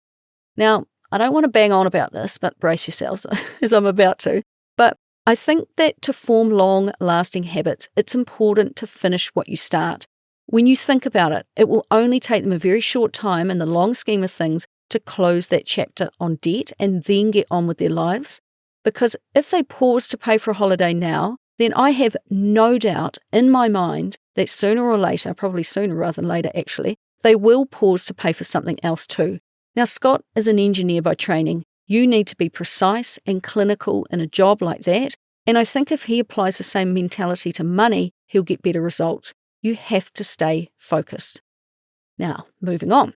Now, I don't want to bang on about this, but brace yourselves, as I'm about to, but I think that to form long-lasting habits, it's important to finish what you start. When you think about it, it will only take them a very short time in the long scheme of things to close that chapter on debt and then get on with their lives. Because if they pause to pay for a holiday now, then I have no doubt in my mind that sooner or later, probably sooner rather than later actually, they will pause to pay for something else too. Now, Scott is an engineer by training. You need to be precise and clinical in a job like that, and I think if he applies the same mentality to money, he'll get better results. You have to stay focused. Now, moving on.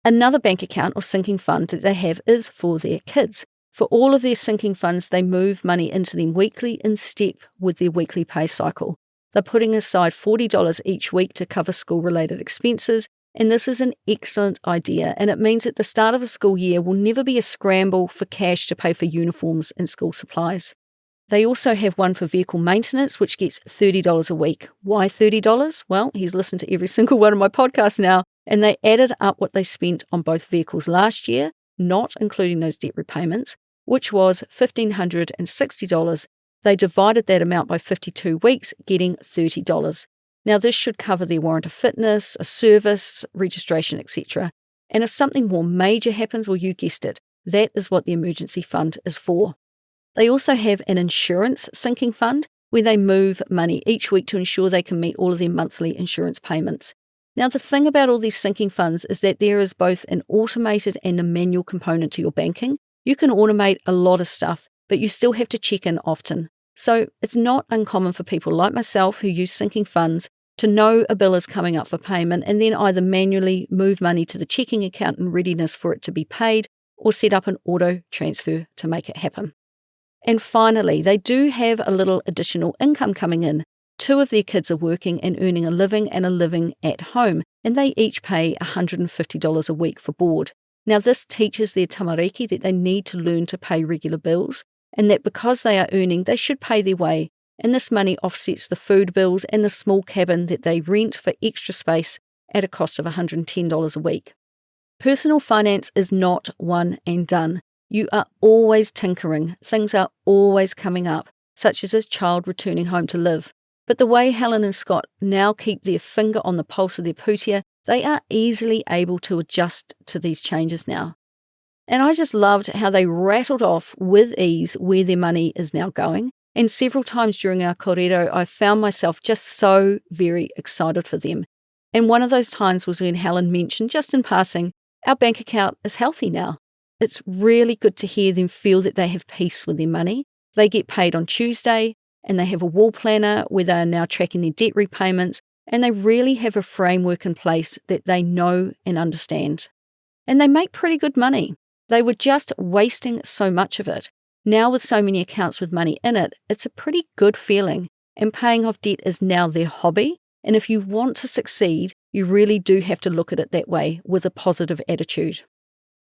Another bank account or sinking fund that they have is for their kids. For all of their sinking funds, they move money into them weekly in step with their weekly pay cycle. They're putting aside $40 each week to cover school-related expenses, and this is an excellent idea, and it means at the start of a school year will never be a scramble for cash to pay for uniforms and school supplies. They also have one for vehicle maintenance, which gets $30 a week. Why $30? Well, he's listened to every single one of my podcasts now, and they added up what they spent on both vehicles last year, not including those debt repayments, which was $1,560. They divided that amount by 52 weeks, getting $30. Now, this should cover their warrant of fitness, a service, registration, etc. And if something more major happens, well, you guessed it, that is what the emergency fund is for. They also have an insurance sinking fund where they move money each week to ensure they can meet all of their monthly insurance payments. Now, the thing about all these sinking funds is that there is both an automated and a manual component to your banking. You can automate a lot of stuff, but you still have to check in often. So it's not uncommon for people like myself who use sinking funds to know a bill is coming up for payment and then either manually move money to the checking account in readiness for it to be paid or set up an auto transfer to make it happen. And finally, they do have a little additional income coming in. 2 of their kids are working and earning a living and a living at home, and they each pay $150 a week for board. Now, this teaches their tamariki that they need to learn to pay regular bills, and that because they are earning, they should pay their way, and this money offsets the food bills and the small cabin that they rent for extra space at a cost of $110 a week. Personal finance is not one and done. You are always tinkering. Things are always coming up, such as a child returning home to live. But the way Helen and Scott now keep their finger on the pulse of their pūtea, they are easily able to adjust to these changes now. And I just loved how they rattled off with ease where their money is now going. And several times during our kōrero, I found myself just so very excited for them. And one of those times was when Helen mentioned, just in passing, our bank account is healthy now. It's really good to hear them feel that they have peace with their money. They get paid on Tuesday, and they have a wall planner where they are now tracking their debt repayments, and they really have a framework in place that they know and understand. And they make pretty good money. They were just wasting so much of it. Now with so many accounts with money in it, it's a pretty good feeling, and paying off debt is now their hobby, and if you want to succeed, you really do have to look at it that way with a positive attitude.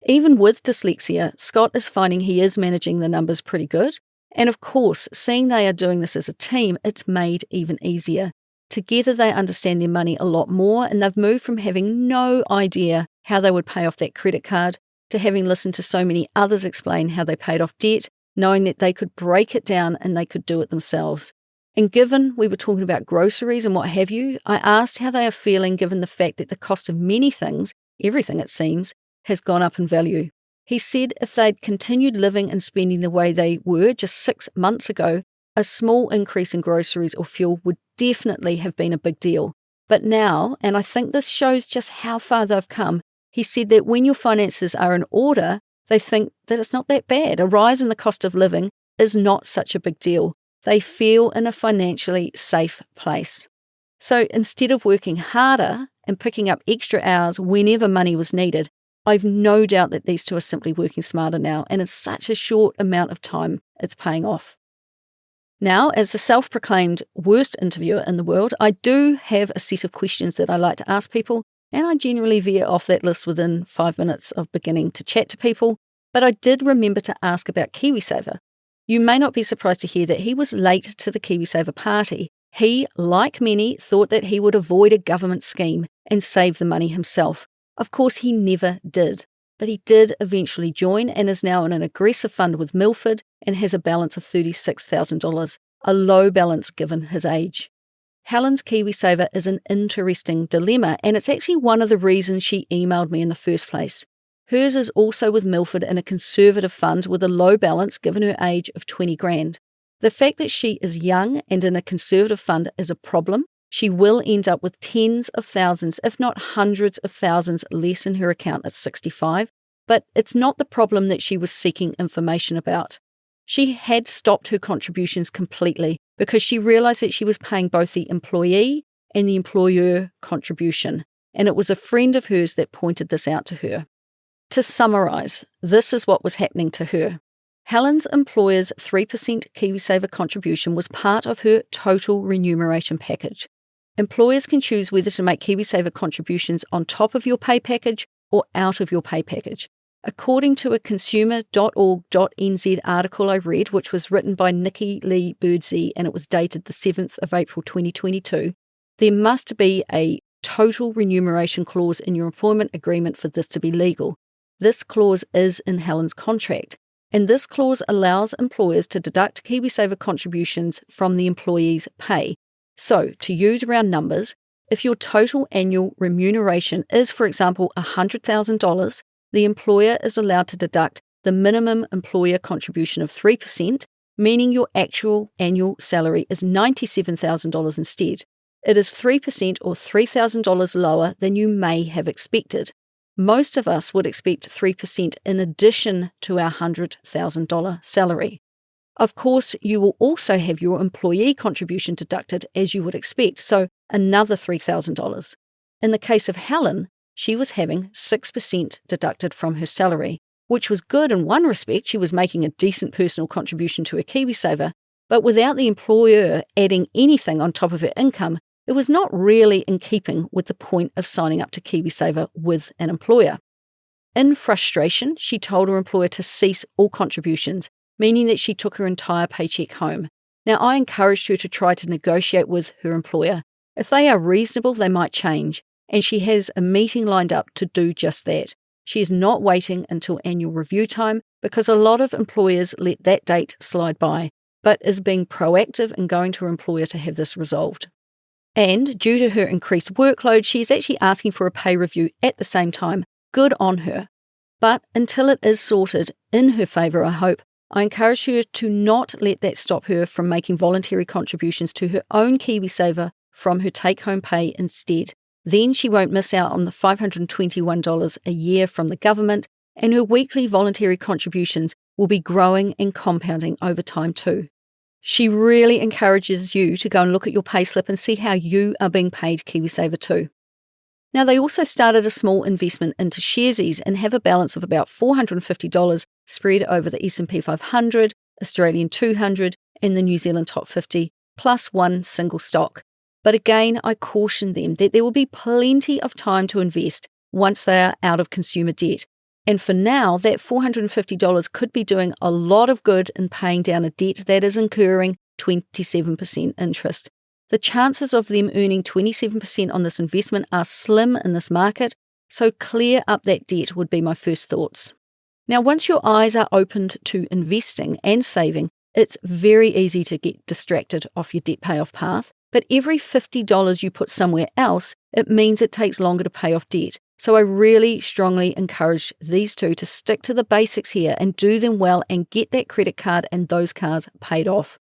Even with dyslexia, Scott is finding he is managing the numbers pretty good. And of course, seeing they are doing this as a team, it's made even easier. Together they understand their money a lot more, and they've moved from having no idea how they would pay off that credit card to having listened to so many others explain how they paid off debt, knowing that they could break it down and they could do it themselves. And given we were talking about groceries and what have you, I asked how they are feeling given the fact that the cost of many things, everything it seems, has gone up in value. He said if they'd continued living and spending the way they were just 6 months ago, a small increase in groceries or fuel would definitely have been a big deal. But now, and I think this shows just how far they've come, he said that when your finances are in order, they think that it's not that bad. A rise in the cost of living is not such a big deal. They feel in a financially safe place. So instead of working harder and picking up extra hours whenever money was needed, I've no doubt that these 2 are simply working smarter now, and in such a short amount of time, it's paying off. Now, as the self-proclaimed worst interviewer in the world, I do have a set of questions that I like to ask people, and I generally veer off that list within 5 minutes of beginning to chat to people, but I did remember to ask about KiwiSaver. You may not be surprised to hear that he was late to the KiwiSaver party. He, like many, thought that he would avoid a government scheme and save the money himself. Of course, he never did, but he did eventually join and is now in an aggressive fund with Milford and has a balance of $36,000, a low balance given his age. Helen's KiwiSaver is an interesting dilemma, and it's actually one of the reasons she emailed me in the first place. Hers is also with Milford in a conservative fund with a low balance given her age of 20 grand. The fact that she is young and in a conservative fund is a problem. She will end up with tens of thousands, if not hundreds of thousands less in her account at 65, but it's not the problem that she was seeking information about. She had stopped her contributions completely because she realised that she was paying both the employee and the employer contribution, and it was a friend of hers that pointed this out to her. To summarise, this is what was happening to her. Helen's employer's 3% KiwiSaver contribution was part of her total remuneration package. Employers can choose whether to make KiwiSaver contributions on top of your pay package or out of your pay package. According to a consumer.org.nz article I read, which was written by Nikki Lee Birdsey and it was dated the 7th of April 2022, there must be a total remuneration clause in your employment agreement for this to be legal. This clause is in Helen's contract, and this clause allows employers to deduct KiwiSaver contributions from the employee's pay. So, to use round numbers, if your total annual remuneration is, for example, $100,000, the employer is allowed to deduct the minimum employer contribution of 3%, meaning your actual annual salary is $97,000 instead. It is 3% or $3,000 lower than you may have expected. Most of us would expect 3% in addition to our $100,000 salary. Of course, you will also have your employee contribution deducted as you would expect, so another $3,000. In the case of Helen, she was having 6% deducted from her salary, which was good in one respect. She was making a decent personal contribution to her KiwiSaver, but without the employer adding anything on top of her income, it was not really in keeping with the point of signing up to KiwiSaver with an employer. In frustration, she told her employer to cease all contributions, meaning that she took her entire paycheck home. Now, I encouraged her to try to negotiate with her employer. If they are reasonable, they might change, and she has a meeting lined up to do just that. She is not waiting until annual review time because a lot of employers let that date slide by, but is being proactive in going to her employer to have this resolved. And due to her increased workload, she is actually asking for a pay review at the same time. Good on her. But until it is sorted in her favour, I hope, I encourage her to not let that stop her from making voluntary contributions to her own KiwiSaver from her take-home pay instead. Then she won't miss out on the $521 a year from the government, and her weekly voluntary contributions will be growing and compounding over time too. She really encourages you to go and look at your payslip and see how you are being paid KiwiSaver too. Now, they also started a small investment into Sharesies and have a balance of about $450 spread over the S&P 500, Australian 200 and the New Zealand Top 50, plus one single stock. But again, I caution them that there will be plenty of time to invest once they are out of consumer debt. And for now, that $450 could be doing a lot of good in paying down a debt that is incurring 27% interest. The chances of them earning 27% on this investment are slim in this market, so clear up that debt would be my first thoughts. Now, once your eyes are opened to investing and saving, it's very easy to get distracted off your debt payoff path, but every $50 you put somewhere else, it means it takes longer to pay off debt. So I really strongly encourage these two to stick to the basics here and do them well and get that credit card and those cars paid off.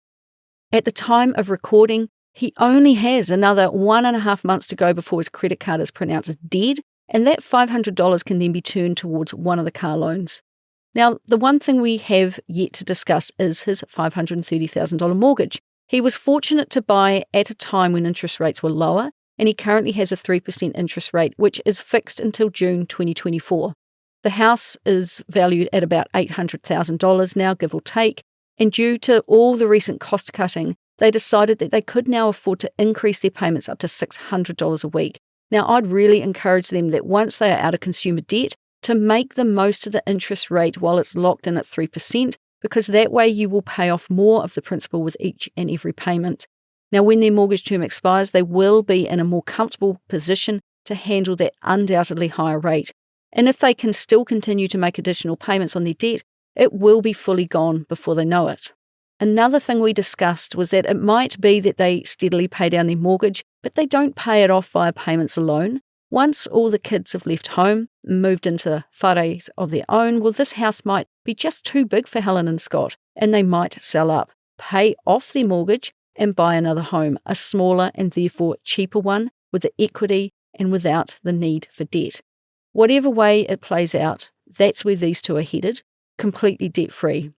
At the time of recording, he only has another 1.5 months to go before his credit card is pronounced as dead, and that $500 can then be turned towards one of the car loans. Now, the one thing we have yet to discuss is his $530,000 mortgage. He was fortunate to buy at a time when interest rates were lower, and he currently has a 3% interest rate, which is fixed until June 2024. The house is valued at about $800,000 now, give or take, and due to all the recent cost cutting, they decided that they could now afford to increase their payments up to $600 a week. Now, I'd really encourage them that once they are out of consumer debt, to make the most of the interest rate while it's locked in at 3%, because that way you will pay off more of the principal with each and every payment. Now, when their mortgage term expires, they will be in a more comfortable position to handle that undoubtedly higher rate. And if they can still continue to make additional payments on their debt, it will be fully gone before they know it. Another thing we discussed was that it might be that they steadily pay down their mortgage, but they don't pay it off via payments alone. Once all the kids have left home and moved into whares of their own, well, this house might be just too big for Helen and Scott, and they might sell up, pay off their mortgage, and buy another home, a smaller and therefore cheaper one, with the equity and without the need for debt. Whatever way it plays out, that's where these two are headed, completely debt-free.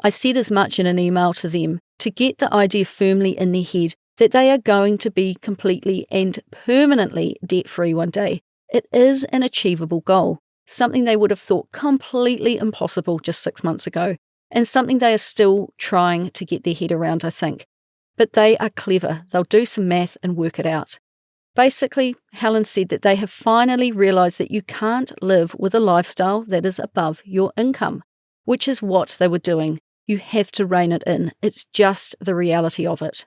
I said as much in an email to them to get the idea firmly in their head that they are going to be completely and permanently debt-free one day. It is an achievable goal, something they would have thought completely impossible just 6 months ago, and something they are still trying to get their head around, I think. But they are clever. They'll do some math and work it out. Basically, Helen said that they have finally realised that you can't live with a lifestyle that is above your income, which is what they were doing. You have to rein it in. It's just the reality of it.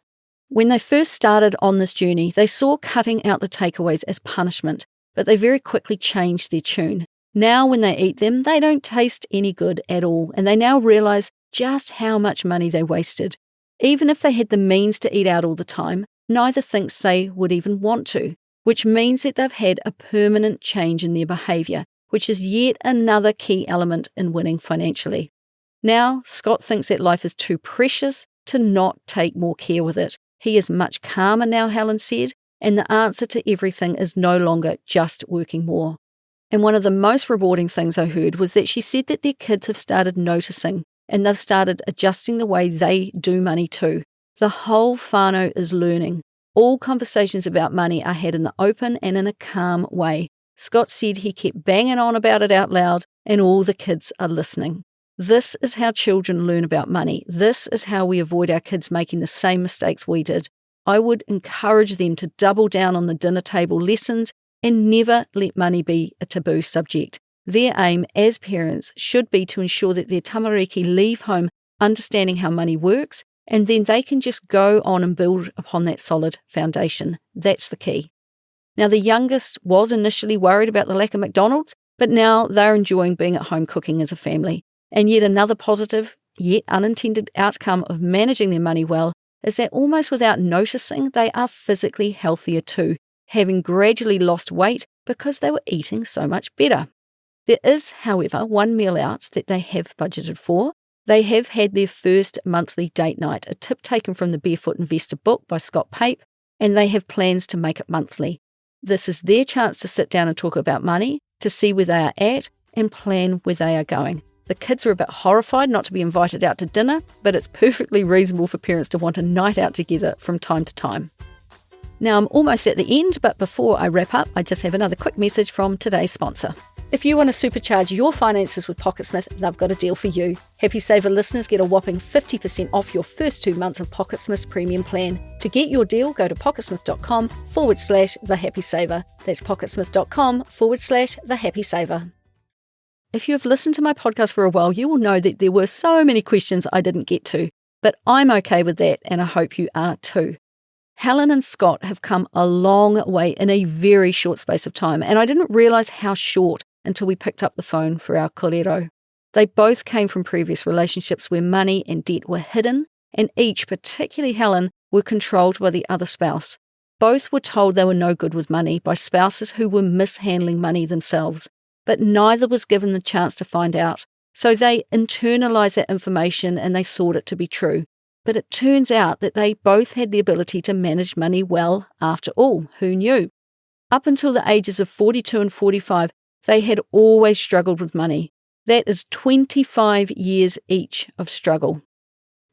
When they first started on this journey, they saw cutting out the takeaways as punishment, but they very quickly changed their tune. Now when they eat them, they don't taste any good at all, and they now realise just how much money they wasted. Even if they had the means to eat out all the time, neither thinks they would even want to, which means that they've had a permanent change in their behaviour, which is yet another key element in winning financially. Now, Scott thinks that life is too precious to not take more care with it. He is much calmer now, Helen said, and the answer to everything is no longer just working more. And one of the most rewarding things I heard was that she said that their kids have started noticing, and they've started adjusting the way they do money too. The whole whānau is learning. All conversations about money are had in the open and in a calm way. Scott said he kept banging on about it out loud, and all the kids are listening. This is how children learn about money. This is how we avoid our kids making the same mistakes we did. I would encourage them to double down on the dinner table lessons and never let money be a taboo subject. Their aim as parents should be to ensure that their tamariki leave home understanding how money works, and then they can just go on and build upon that solid foundation. That's the key. Now, the youngest was initially worried about the lack of McDonald's, but now they're enjoying being at home cooking as a family. And yet another positive, yet unintended outcome of managing their money well is that almost without noticing, they are physically healthier too, having gradually lost weight because they were eating so much better. There is, however, one meal out that they have budgeted for. They have had their first monthly date night, a tip taken from the Barefoot Investor book by Scott Pape, and they have plans to make it monthly. This is their chance to sit down and talk about money, to see where they are at, and plan where they are going. The kids are a bit horrified not to be invited out to dinner, but it's perfectly reasonable for parents to want a night out together from time to time. Now I'm almost at the end, but before I wrap up, I just have another quick message from today's sponsor. If you want to supercharge your finances with PocketSmith, they've got a deal for you. Happy Saver listeners get a whopping 50% off your first 2 months of PocketSmith's premium plan. To get your deal, go to pocketsmith.com/thehappysaver. That's pocketsmith.com/thehappysaver. If you have listened to my podcast for a while, you will know that there were so many questions I didn't get to, but I'm okay with that, and I hope you are too. Helen and Scott have come a long way in a very short space of time, and I didn't realise how short until we picked up the phone for our kōrero. They both came from previous relationships where money and debt were hidden, and each, particularly Helen, were controlled by the other spouse. Both were told they were no good with money by spouses who were mishandling money themselves, but neither was given the chance to find out. So they internalised that information and they thought it to be true. But it turns out that they both had the ability to manage money well after all. Who knew? Up until the ages of 42 and 45, they had always struggled with money. That is 25 years each of struggle.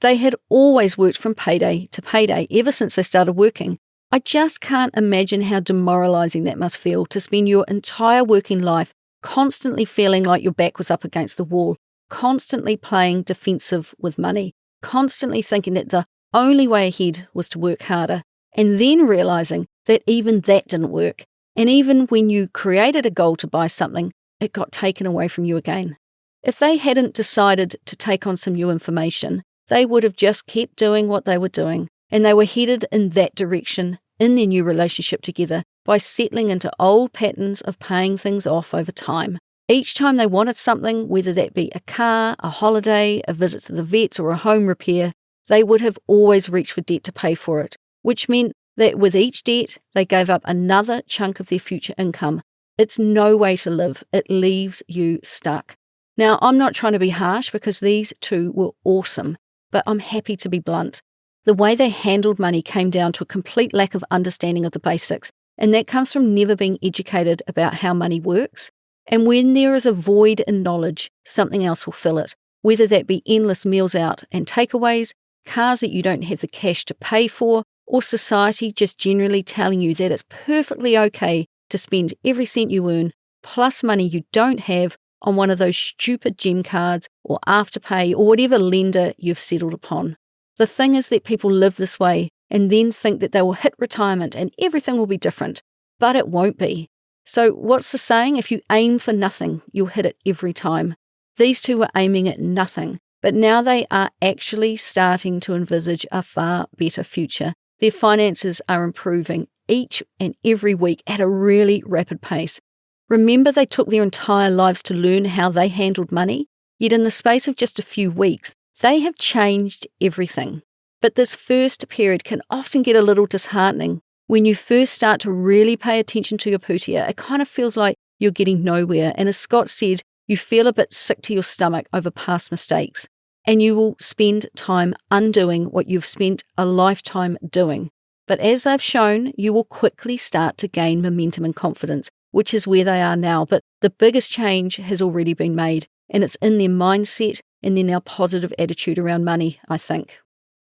They had always worked from payday to payday ever since they started working. I just can't imagine how demoralising that must feel to spend your entire working life constantly feeling like your back was up against the wall, constantly playing defensive with money, constantly thinking that the only way ahead was to work harder, and then realising that even that didn't work. And even when you created a goal to buy something, it got taken away from you again. If they hadn't decided to take on some new information, they would have just kept doing what they were doing, and they were headed in that direction in their new relationship together by settling into old patterns of paying things off over time. Each time they wanted something, whether that be a car, a holiday, a visit to the vets, or a home repair, they would have always reached for debt to pay for it, which meant that with each debt, they gave up another chunk of their future income. It's no way to live. It leaves you stuck. Now, I'm not trying to be harsh because these two were awesome, but I'm happy to be blunt. The way they handled money came down to a complete lack of understanding of the basics, and that comes from never being educated about how money works. And when there is a void in knowledge, something else will fill it, whether that be endless meals out and takeaways, cars that you don't have the cash to pay for, or society just generally telling you that it's perfectly okay to spend every cent you earn, plus money you don't have, on one of those stupid gem cards or Afterpay or whatever lender you've settled upon. The thing is that people live this way and then think that they will hit retirement and everything will be different, but it won't be. So what's the saying? If you aim for nothing, you'll hit it every time. These two were aiming at nothing, but now they are actually starting to envisage a far better future. Their finances are improving each and every week at a really rapid pace. Remember, they took their entire lives to learn how they handled money, yet in the space of just a few weeks, they have changed everything. But this first period can often get a little disheartening. When you first start to really pay attention to your pūtea, it kind of feels like you're getting nowhere. And as Scott said, you feel a bit sick to your stomach over past mistakes. And you will spend time undoing what you've spent a lifetime doing. But as they've shown, you will quickly start to gain momentum and confidence, which is where they are now. But the biggest change has already been made, and it's in their mindset and then our positive attitude around money, I think.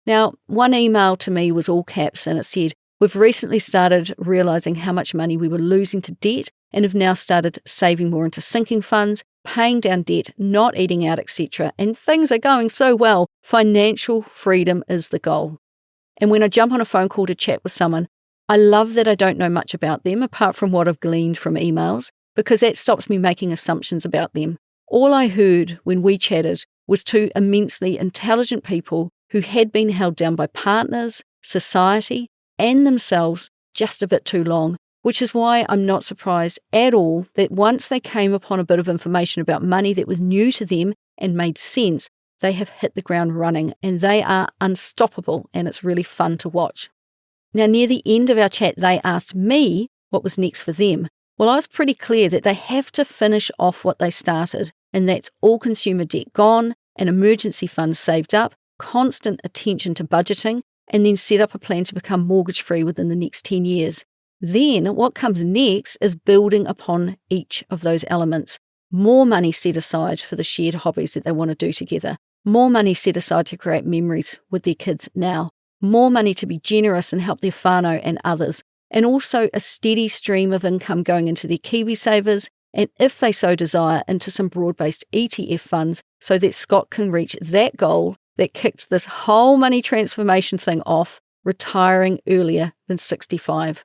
Now, one email to me was all caps, and it said, "We've recently started realising how much money we were losing to debt and have now started saving more into sinking funds, paying down debt, not eating out, etc. And things are going so well. Financial freedom is the goal." And when I jump on a phone call to chat with someone, I love that I don't know much about them apart from what I've gleaned from emails, because that stops me making assumptions about them. All I heard when we chatted was two immensely intelligent people who had been held down by partners, society, and themselves just a bit too long, which is why I'm not surprised at all that once they came upon a bit of information about money that was new to them and made sense, they have hit the ground running and they are unstoppable, and it's really fun to watch. Now, near the end of our chat, they asked me what was next for them. Well, I was pretty clear that they have to finish off what they started, and that's all consumer debt gone, an emergency fund saved up, constant attention to budgeting, and then set up a plan to become mortgage-free within the next 10 years. Then what comes next is building upon each of those elements. More money set aside for the shared hobbies that they want to do together. More money set aside to create memories with their kids now. More money to be generous and help their whānau and others. And also a steady stream of income going into their KiwiSavers, and if they so desire, into some broad-based ETF funds so that Scott can reach that goal that kicked this whole money transformation thing off, retiring earlier than 65.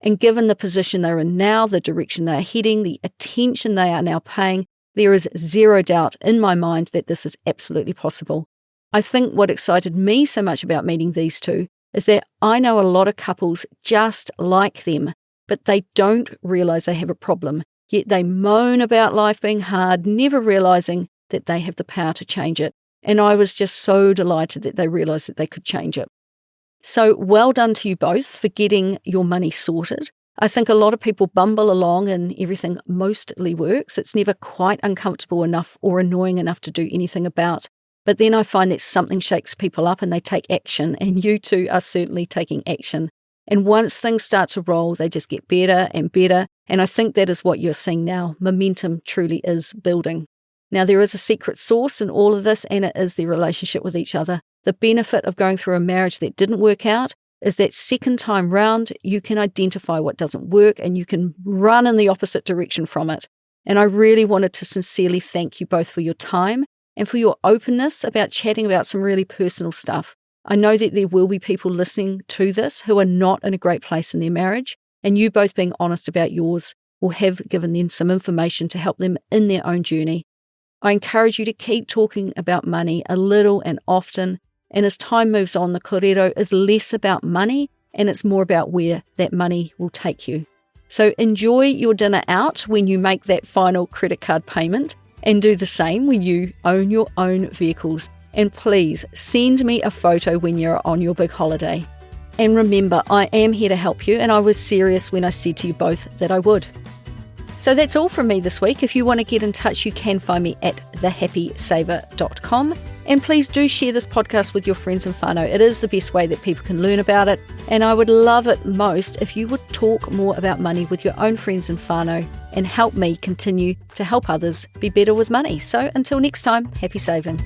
And given the position they're in now, the direction they're heading, the attention they are now paying, there is zero doubt in my mind that this is absolutely possible. I think what excited me so much about meeting these two is that I know a lot of couples just like them, but they don't realise they have a problem, yet they moan about life being hard, never realising that they have the power to change it. And I was just so delighted that they realised that they could change it. So well done to you both for getting your money sorted. I think a lot of people bumble along and everything mostly works. It's never quite uncomfortable enough or annoying enough to do anything about. But then I find that something shakes people up and they take action, and you two are certainly taking action. And once things start to roll, they just get better and better. And I think that is what you're seeing now. Momentum truly is building. Now, there is a secret sauce in all of this, and it is their relationship with each other. The benefit of going through a marriage that didn't work out is that second time round, you can identify what doesn't work and you can run in the opposite direction from it. And I really wanted to sincerely thank you both for your time and for your openness about chatting about some really personal stuff. I know that there will be people listening to this who are not in a great place in their marriage, and you both being honest about yours will have given them some information to help them in their own journey. I encourage you to keep talking about money a little and often, and as time moves on, the kōrero is less about money and it's more about where that money will take you. So enjoy your dinner out when you make that final credit card payment, and do the same when you own your own vehicles. And please send me a photo when you're on your big holiday. And remember, I am here to help you, and I was serious when I said to you both that I would. So that's all from me this week. If you want to get in touch, you can find me at thehappysaver.com. And please do share this podcast with your friends and whānau. It is the best way that people can learn about it. And I would love it most if you would talk more about money with your own friends and whānau and help me continue to help others be better with money. So until next time, happy saving.